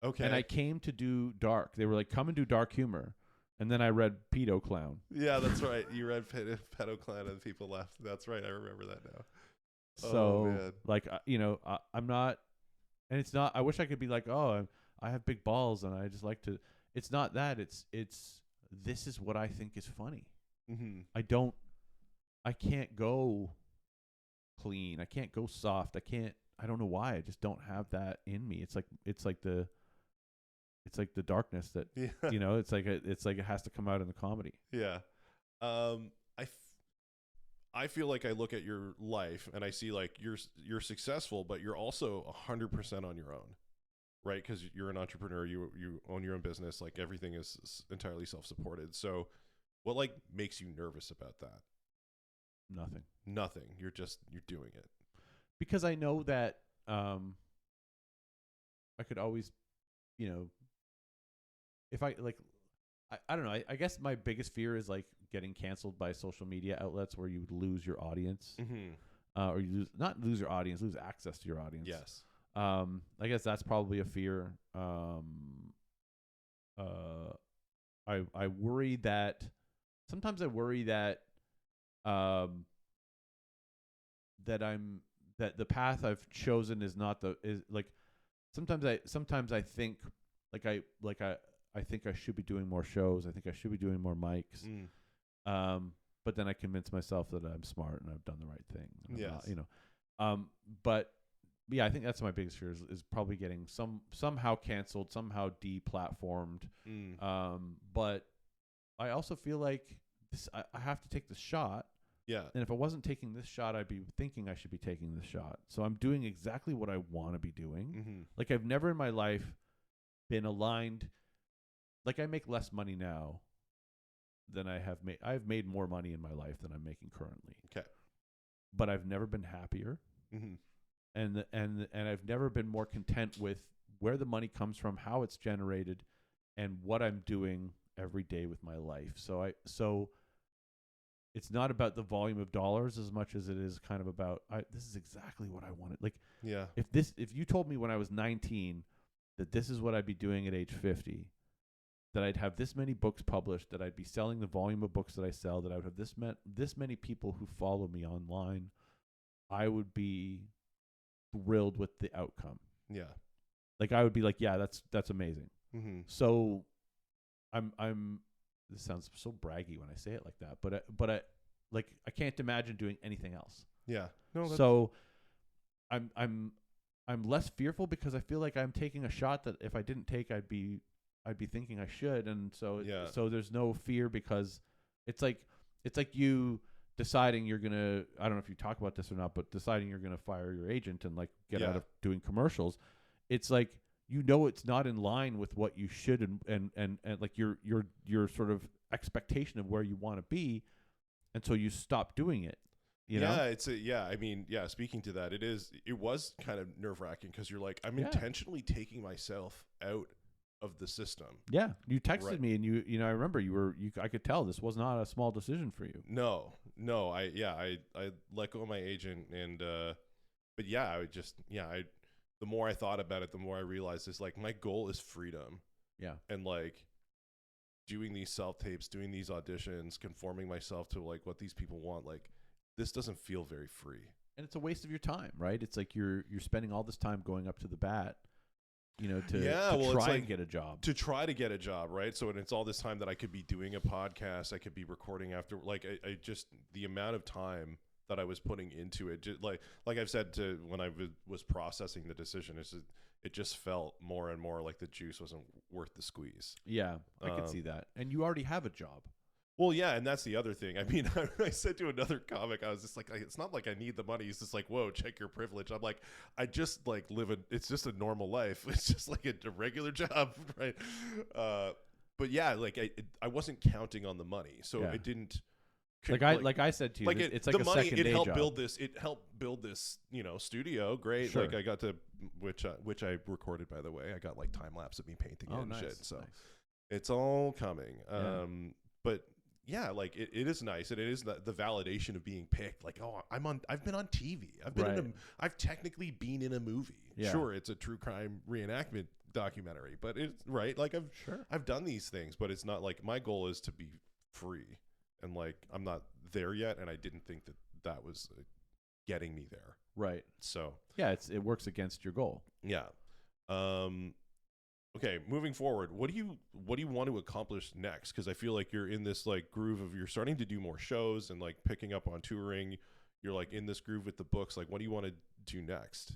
Okay. And I came to do dark. They were like, "Come and do dark humor." And then I read Pedo Clown. Yeah, that's right. You read Pedo Clown and people laughed. That's right. I remember that now. So, like, I'm not, and it's not. I wish I could be like, "Oh, I have big balls and I just like to." It's not that. It's this is what I think is funny. Mm-hmm. I can't go clean. I can't go soft. I don't know why. I just don't have that in me. It's like the darkness that it's like it has to come out in the comedy. Yeah. I feel like I look at your life and I see like you're successful, but you're also 100% on your own, right? Because you're an entrepreneur, you own your own business, like everything is entirely self-supported. So, what like makes you nervous about that? Nothing. You're doing it because I know that I could always, if I like. I don't know. I guess my biggest fear is like getting canceled by social media outlets where you would lose your audience, or you lose your audience, lose access to your audience. Yes. I guess that's probably a fear. I worry that sometimes that the path I've chosen is not sometimes I think I think I should be doing more shows. I think I should be doing more mics. But then I convince myself that I'm smart and I've done the right thing. Yes. But yeah, I think that's my biggest fear is probably getting somehow canceled, somehow deplatformed. But I also feel like I have to take the shot. Yeah. And if I wasn't taking this shot, I'd be thinking I should be taking this shot. So I'm doing exactly what I want to be doing. Like I've never in my life been aligned. Like I make less money now than I have made. I've made more money in my life than I'm making currently. Okay. But I've never been happier. And I've never been more content with where the money comes from, how it's generated, and what I'm doing every day with my life. So it's not about the volume of dollars as much as it is kind of about this is exactly what I wanted. Like if you told me when I was 19 that this is what I'd be doing at age 50, that I'd have this many books published, that I'd be selling the volume of books that I sell, that I would have this many people who follow me online, I would be thrilled with the outcome. Yeah. Like I would be like, yeah, that's amazing. So I'm this sounds so braggy when I say it like that, but I can't imagine doing anything else. Yeah. No. So I'm less fearful because I feel like I'm taking a shot that if I didn't take, I'd be thinking I should, and so there's no fear because it's like you deciding you're gonna, I don't know if you talk about this or not, but deciding you're gonna fire your agent and like get out of doing commercials. It's like it's not in line with what you should and like your sort of expectation of where you want to be, and so you stop doing it. You know? Speaking to that, it was kind of nerve-wracking because you're like, I'm intentionally taking myself out of the system. Yeah, you texted me and you I remember I could tell this was not a small decision for you. No, I let go of my agent and but the more I thought about it, the more I realized is like my goal is freedom. Yeah. And like doing these self-tapes, doing these auditions, conforming myself to like what these people want, like this doesn't feel very free. And it's a waste of your time, right? It's like you're spending all this time going up to the bat, to try and get a job. To try to get a job, right? So it's all this time that I could be doing a podcast, I could be recording after, like I just, the amount of time that I was putting into it, just like I've said to when I was processing the decision, it just felt more and more like the juice wasn't worth the squeeze. Yeah, I could see that. And you already have a job. Well, yeah, and that's the other thing. I mean, I said to another comic, I was just like, it's not like I need the money. He's just like, whoa, check your privilege. I'm like, I just like it's just a normal life. It's just like a regular job, right? But yeah, like I wasn't counting on the money, so it didn't. Like I said to you, it's like the money. It helped build this. It helped build this, studio. Great. Sure. Like I got to, which I recorded, by the way. I got like time lapse of me painting it and shit. So. Nice. It's all coming. Yeah. But yeah, like it is nice, and it is the validation of being picked. Like, oh, I've been on TV. I've been Right. I've technically been in a movie. Yeah. Sure, it's a true crime reenactment documentary, but it's right. Like I've done these things, but it's not like my goal is to be free, and like I'm not there yet, and I didn't think that was getting me there. Right. So yeah, it works against your goal. yeah. Okay, moving forward, what do you want to accomplish next? Because I feel like you're in this like groove of you're starting to do more shows and like picking up on touring. You're like in this groove with the books. Like, what do you want to do next?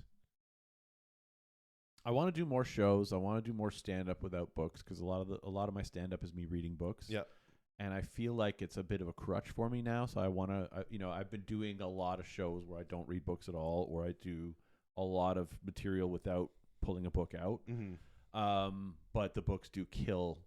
I want to do more shows. I want to do more stand up without books because a lot of my stand up is me reading books. Yeah. And I feel like it's a bit of a crutch for me now. So I want to, I've been doing a lot of shows where I don't read books at all, or I do a lot of material without pulling a book out. Mm-hmm. But the books do kill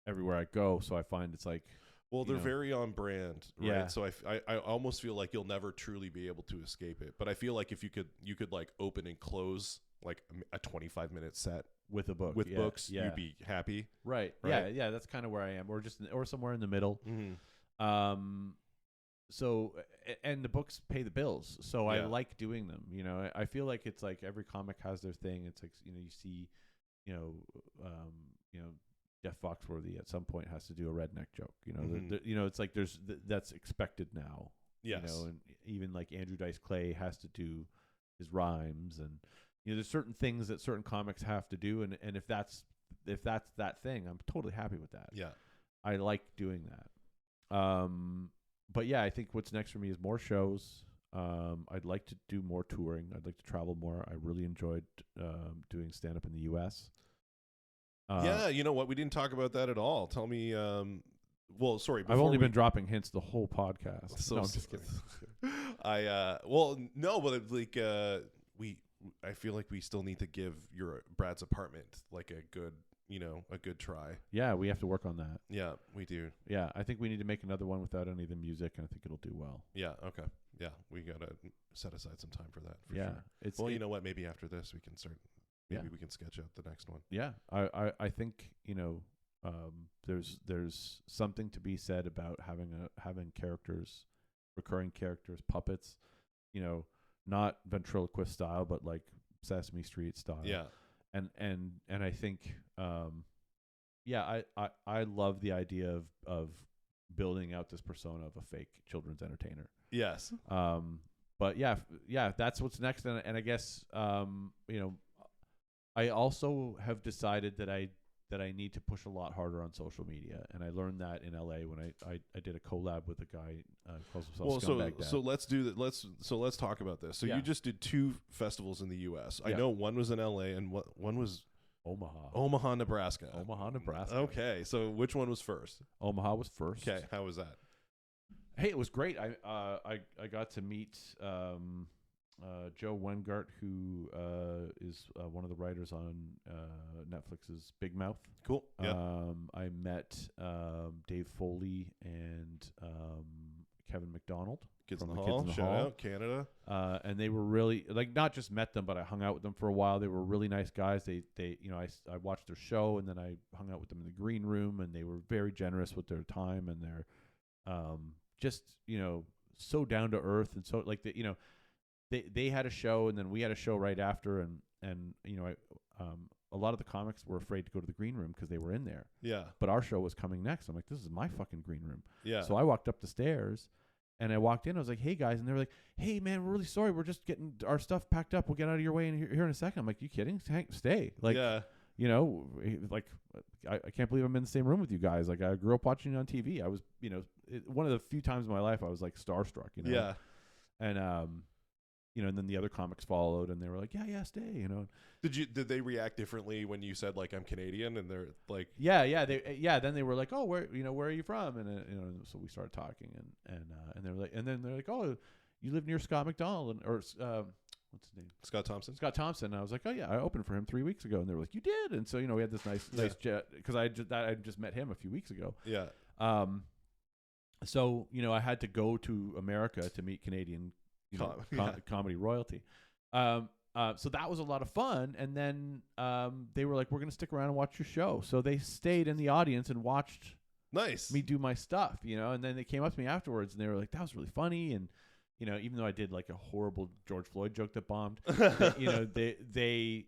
everywhere I go. So I find it's like, well, they're very on brand, right? Yeah. So I almost feel like you'll never truly be able to escape it. But I feel like if you could like open and close like a 25-minute set with a book, books, yeah. you'd be happy. Right. Yeah. That's kind of where I am, or somewhere in the middle. Mm-hmm. So, and the books pay the bills. So I Yeah. like doing them. I feel like it's like every comic has their thing. It's like, you see, Jeff Foxworthy at some point has to do a redneck joke. Mm-hmm. It's like that's expected now. Yes. And even like Andrew Dice Clay has to do his rhymes, and there's certain things that certain comics have to do, and if that's that thing, I'm totally happy with that. Yeah. I like doing that. But yeah, I think what's next for me is more shows. I'd like to do more touring. I'd like to travel more. I really enjoyed doing stand up in the US. Yeah, you know what? We didn't talk about that at all. Tell me. Well, sorry. I've only been dropping hints the whole podcast. So, no, I'm just kidding. No, but like I feel like we still need to give Brad's apartment like a good try. Yeah, we have to work on that. Yeah, we do. Yeah, I think we need to make another one without any of the music, and I think it'll do well. Yeah. Okay. Yeah, we gotta set aside some time for that. For yeah, sure. Well, you know what? Maybe after this we can start. Maybe we can sketch out the next one. Yeah, I think there's something to be said about having characters, recurring characters, puppets, not ventriloquist style, but like Sesame Street style. Yeah. And I think I love the idea of building out this persona of a fake children's entertainer. Yes. But yeah, that's what's next, and I guess I also have decided that I need to push a lot harder on social media, and I learned that in LA when I did a collab with a guy calls himself Scumbag Dad. So let's do that. Let's talk about this. So you just did 2 festivals in the U.S. I know one was in LA and one was Omaha, Nebraska. Okay, so which one was first? Omaha was first. Okay, how was that? Hey, it was great. I got to meet Joe Wengart, who is one of the writers on Netflix's Big Mouth. Cool. Yeah. I met Dave Foley and Kevin McDonald. Kids in the Hall. Shout out Canada. And they were really not just met them, but I hung out with them for a while. They were really nice guys. They I watched their show, and then I hung out with them in the green room, and they were very generous with their time, and they're just so down to earth, and so like they had a show, and then we had a show right after, and a lot of the comics were afraid to go to the green room because they were in there. Yeah. But our show was coming next. I'm like, this is my fucking green room. Yeah. So I walked up the stairs, and I walked in. I was like, hey guys, and they were like, hey man, we're really sorry. We're just getting our stuff packed up. We'll get out of your way here in a second. I'm like, you kidding? Stay. Like, yeah. Like I can't believe I'm in the same room with you guys. Like I grew up watching it on TV. I was, one of the few times in my life I was like starstruck. Yeah. And and then the other comics followed, and they were like, yeah, stay. Did they react differently when you said like I'm Canadian, and they're like, then they were like, oh, where are you from? And so we started talking, and they were like, and then they're like, oh, you live near Scott McDonald, or what's his name? Scott Thompson. And I was like, oh yeah, I opened for him 3 weeks ago, and they were like, you did, and so we had this nice jet because I just met him a few weeks ago. Yeah. So I had to go to America to meet Canadian comedy royalty. So that was a lot of fun. And then they were like, we're going to stick around and watch your show. So they stayed in the audience and watched Nice. me do my stuff, and then they came up to me afterwards and they were like, that was really funny. And, even though I did like a horrible George Floyd joke that bombed, they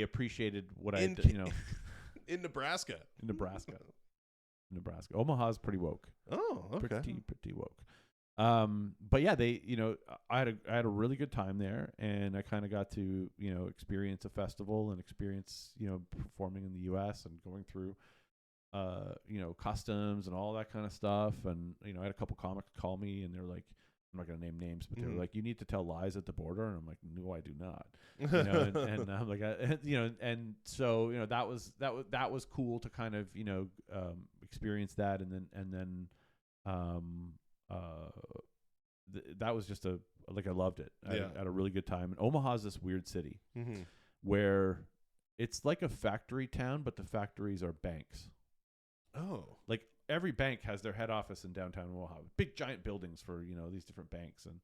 appreciated what I did, In Nebraska. In Nebraska. Omaha's pretty woke. Oh, okay. Pretty woke. But yeah, they, I had a really good time there, and I kind of got to, experience a festival and experience, performing in the U.S. and going through, customs and all that kind of stuff. And, I had a couple comics call me, and they're like, I'm not going to name names, but they were like, you need to tell lies at the border. And I'm like, no, I do not. And I'm like, and so, that was cool to kind of, experience that. And then, that was just I loved it. I had a really good time. And Omaha's this weird city where it's like a factory town, but the factories are banks. Oh, like every bank has their head office in downtown Omaha, big giant buildings for these different banks and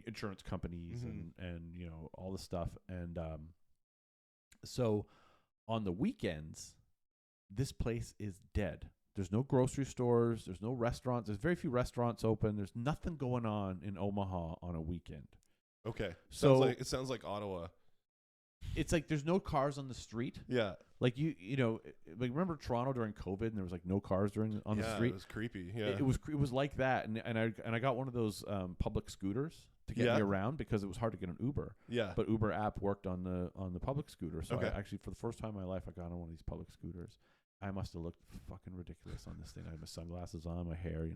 insurance companies and all the stuff. And so on the weekends, this place is dead. There's no grocery stores. There's no restaurants. There's very few restaurants open. There's nothing going on in Omaha on a weekend. Okay. So it sounds like Ottawa. It's like there's no cars on the street. Yeah. Like like remember Toronto during COVID and there was like no cars on the street. Yeah, it was creepy. Yeah. It was like that, and I got one of those public scooters to get me around because it was hard to get an Uber. Yeah. But Uber app worked on the public scooter, so okay. I actually for the first time in my life I got on one of these public scooters. I must have looked fucking ridiculous on this thing. I had my sunglasses on, my hair,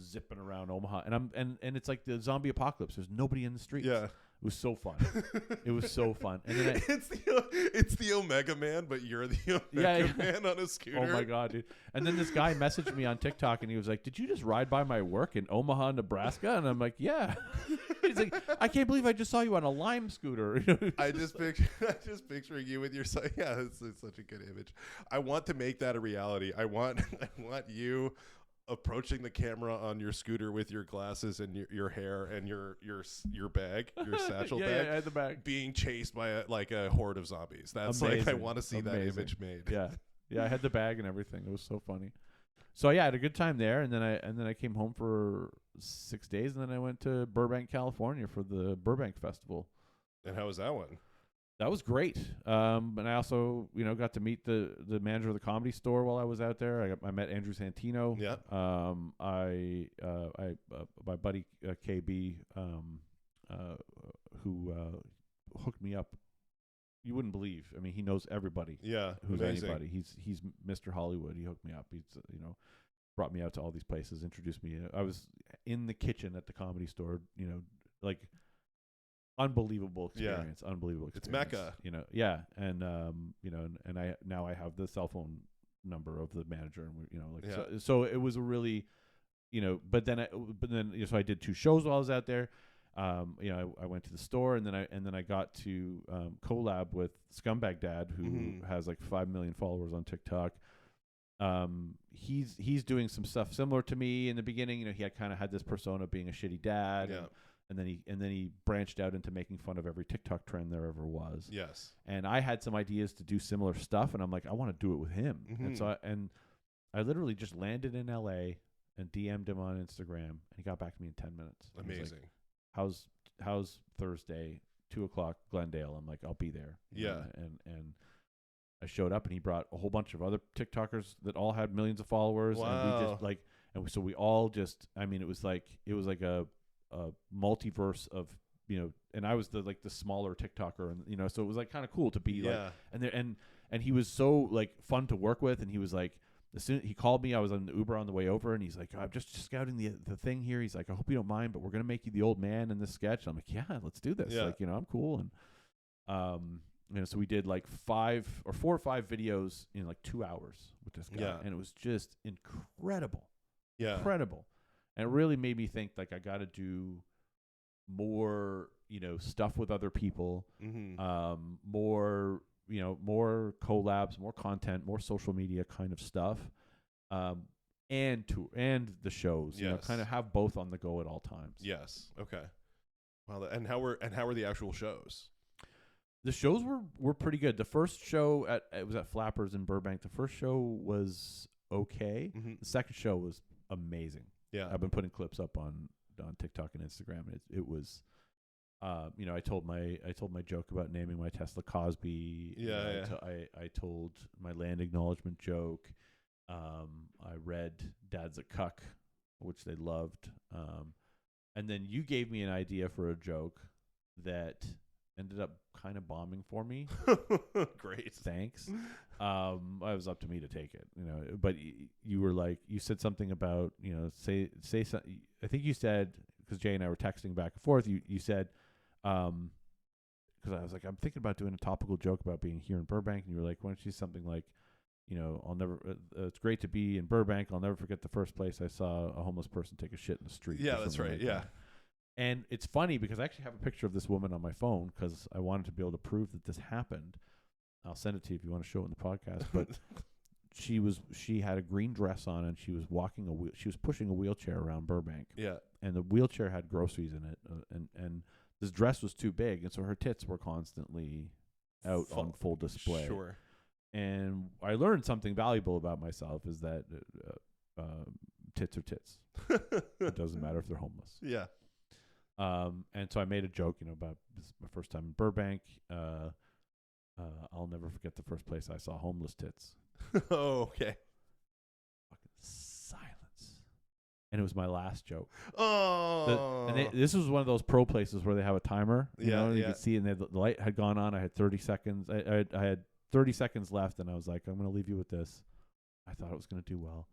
zipping around Omaha, and it's like the zombie apocalypse. There's nobody in the streets. Yeah, it was so fun. It was so fun. And then it's the Omega Man, but you're the Omega Man on a scooter. Oh my god, dude! And then this guy messaged me on TikTok, and he was like, "Did you just ride by my work in Omaha, Nebraska?" And I'm like, "Yeah." He's like, "I can't believe I just saw you on a Lime scooter." I just picturing you with your son. Yeah, it's such a good image. I want to make that a reality. I want you approaching the camera on your scooter with your glasses and your hair and your bag, your satchel bag, yeah, the bag, being chased by a horde of zombies. That's amazing. like I want to see that image made. Yeah, I had the bag and everything. It was so funny. So yeah, I had a good time there, and then I came home for 6 days, and then I went to Burbank, California for the Burbank Festival. And how was that one? That was great. And I also, got to meet the manager of the Comedy Store while I was out there. I met Andrew Santino. Yeah. My buddy KB, who hooked me up. You wouldn't believe. I mean, he knows everybody. Yeah. Who's amazing. anybody? He's Mr. Hollywood. He hooked me up. He's brought me out to all these places, introduced me. I was in the kitchen at the Comedy Store. Like. Unbelievable experience. Yeah. Unbelievable experience. It's Mecca. Yeah. And and I have the cell phone number of the manager, and so it was a really, but then so I did 2 shows while I was out there. I went to the store, and then I got to collab with Scumbag Dad, who has like 5 million followers on TikTok. He's doing some stuff similar to me in the beginning. He had kind of had this persona being a shitty dad. Yeah. And then he branched out into making fun of every TikTok trend there ever was. Yes. And I had some ideas to do similar stuff, and I'm like, I want to do it with him. And so I literally just landed in LA and DM'd him on Instagram, and he got back to me in 10 minutes. Amazing. Like, how's Thursday, 2:00 Glendale? I'm like, I'll be there. Yeah. And I showed up, and he brought a whole bunch of other TikTokers that all had millions of followers. Wow. And we just so we all just, I mean, it was like a multiverse of and I was the smaller TikToker, and so it was like kind of cool to be like, and he was so like fun to work with, and he was like, as soon he called me, I was on the Uber on the way over, and he's like, I'm just scouting the thing here. He's like, I hope you don't mind, but we're gonna make you the old man in this sketch. And I'm like, yeah, let's do this. Like, I'm cool. And so we did like 4 or 5 videos in like 2 hours with this guy, and it was just incredible. Incredible. And it really made me think like I got to do more, stuff with other people, more, more collabs, more content, more social media kind of stuff, and the shows, kind of have both on the go at all times. Yes. Okay. Well, and how were the actual shows? The shows were pretty good. The first show it was at Flappers in Burbank. The first show was okay. Mm-hmm. The second show was amazing. Yeah. I've been putting clips up on TikTok and Instagram. And it was, I told my joke about naming my Tesla Cosby. Yeah, I told my land acknowledgement joke. I read Dad's a Cuck, which they loved. And then you gave me an idea for a joke that ended up kind of bombing for me. Great. Thanks. It was up to me to take it, but you were like, you said something about, say something. I think you said, because Jay and I were texting back and forth, you said, because I was like, I'm thinking about doing a topical joke about being here in Burbank. And you were like, why don't you say something like, I'll never, it's great to be in Burbank. I'll never forget the first place I saw a homeless person take a shit in the street. Yeah, that's right. Like yeah. That. And it's funny because I actually have a picture of this woman on my phone because I wanted to be able to prove that this happened. I'll send it to you if you want to show it in the podcast. But she had a green dress on and she was she was pushing a wheelchair around Burbank. Yeah. And the wheelchair had groceries in it, and this dress was too big, and so her tits were constantly out on full display. Sure. And I learned something valuable about myself is that tits are tits. It doesn't matter if they're homeless. Yeah. And so I made a joke, about this is my first time in Burbank. I'll never forget the first place I saw homeless tits. Oh, okay. Fucking silence. And it was my last joke. Oh. This was one of those pro places where they have a timer. You could see, and the light had gone on. I had 30 seconds. I had 30 seconds left, and I was like, I'm going to leave you with this. I thought it was going to do well.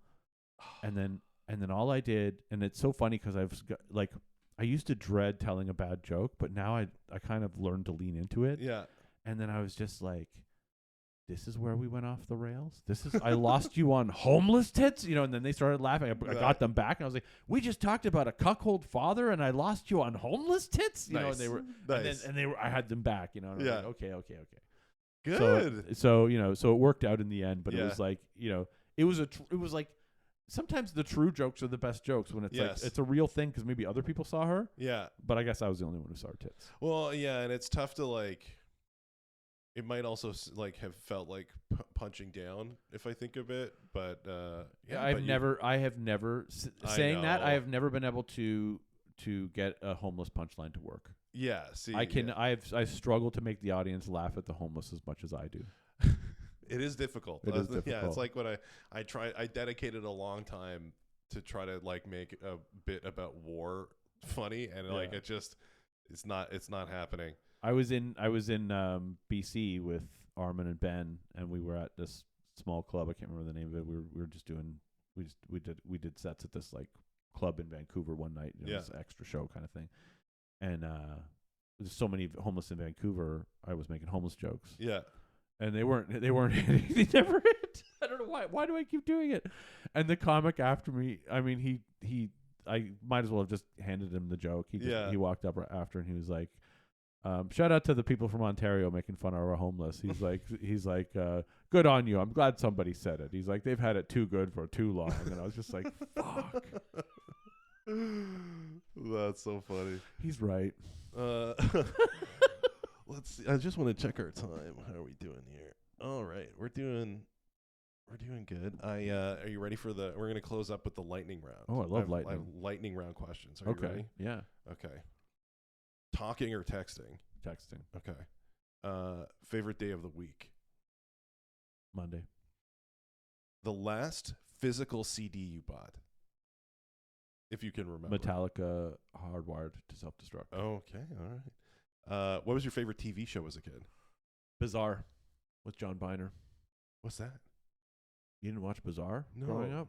And then all I did, and it's so funny because I used to dread telling a bad joke, but now I kind of learned to lean into it. Yeah. And then I was just like, this is where we went off the rails. I lost you on homeless tits, and then they started laughing. I got them back, and I was like, we just talked about a cuckold father, and I lost you on homeless tits, nice. And they were, nice. and they were, I had them back, And I was like, okay. Good. So it worked out in the end, but it was like, it was like, sometimes the true jokes are the best jokes when it's like it's a real thing because maybe other people saw her. Yeah. But I guess I was the only one who saw her tits. Well, yeah, and it's tough to it might also have felt like punching down if I think of it, but I have never saying that I have never been able to get a homeless punchline to work. Yeah, see, I struggle to make the audience laugh at the homeless as much as I do. It is difficult. It is difficult. Yeah, it's like when I dedicated a long time to try to make a bit about war funny, and it's not happening. I was in BC with Armin and Ben, and we were at this small club. I can't remember the name of it. We were just doing we did sets at this club in Vancouver one night. This extra show kind of thing, and there's so many homeless in Vancouver. I was making homeless jokes. Yeah. And they weren't hitting. They never hit. I don't know why. Why do I keep doing it? And the comic after me, I mean, I might as well have just handed him the joke. He walked up after and he was like, shout out to the people from Ontario making fun of our homeless. He's like, good on you. I'm glad somebody said it. He's like, they've had it too good for too long. And I was just like, fuck. That's so funny. He's right. Let's see. I just want to check our time. How are we doing here? All right, we're doing good. Are you ready for we're going to close up with the lightning round. Oh, I love lightning. I have lightning round questions. Are you ready? Yeah. Okay. Talking or texting? Texting. Okay. Favorite day of the week? Monday. The last physical CD you bought? If you can remember. Metallica, Hardwired to Self-Destruct. Okay, all right. What was your favorite TV show as a kid? Bizarre with John Biner. What's that? You didn't watch Bizarre No. growing up?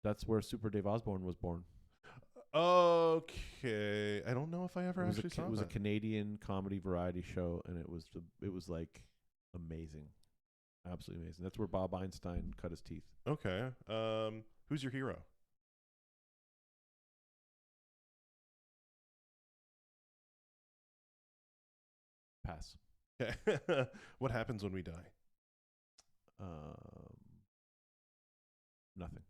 That's where Super Dave Osborne was born. Okay. I don't know if I ever actually saw it. It was a Canadian comedy variety show, and it was like amazing. Absolutely amazing. That's where Bob Einstein cut his teeth. Okay. Who's your hero? Pass. Okay. What happens when we die? Nothing.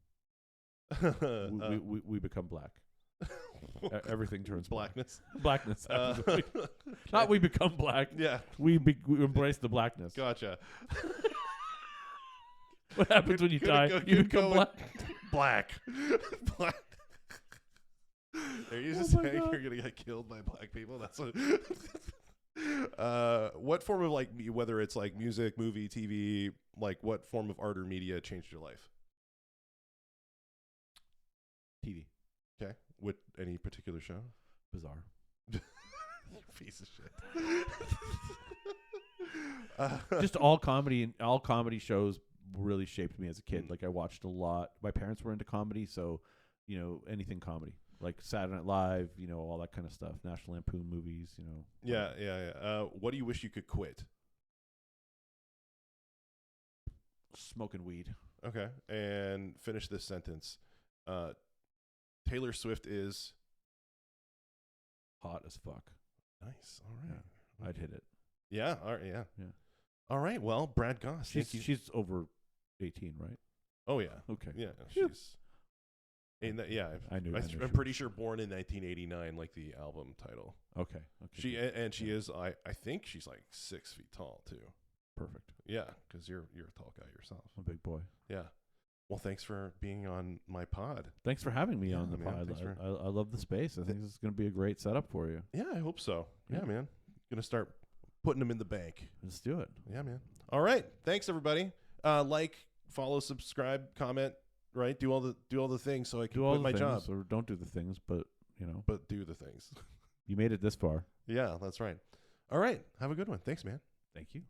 We become black. Everything turns Blackness. Blackness. Absolutely. Not we become black. Yeah. We embrace the blackness. Gotcha. What happens when you die? You become black. Black. Black. Are you just saying you're gonna get killed by black people? That's what. What form of like, whether it's like music, movie, TV, like what form of art or media changed your life? TV. Okay. With any particular show? Bizarre. Piece of shit. Just all comedy shows really shaped me as a kid. Like I watched a lot. My parents were into comedy, so anything comedy, like Saturday Night Live, all that kind of stuff. National Lampoon movies, Yeah. What do you wish you could quit? Smoking weed. Okay, and finish this sentence. Taylor Swift is hot as fuck. Nice. All right. Yeah, I'd hit it. Yeah. All right. Yeah. Yeah. All right. Well, Brad Gosse. She's over 18, right? Oh yeah. Okay. Yeah. She's. Yeah. I'm pretty sure born in 1989, like the album title. Okay. She is. I think she's like 6 feet tall too. Perfect. Yeah, because you're a tall guy yourself. I'm a big boy. Yeah. Well, thanks for being on my pod. Thanks for having me on the man, pod. I love the space. I think this is going to be a great setup for you. Yeah, I hope so. Yeah, man. Gonna start putting them in the bank. Let's do it. Yeah, man. All right. Thanks, everybody. Like, follow, subscribe, comment. Right. Do all the things so I can quit my job. Or don't do the things, but But do the things. You made it this far. Yeah, that's right. All right. Have a good one. Thanks, man. Thank you.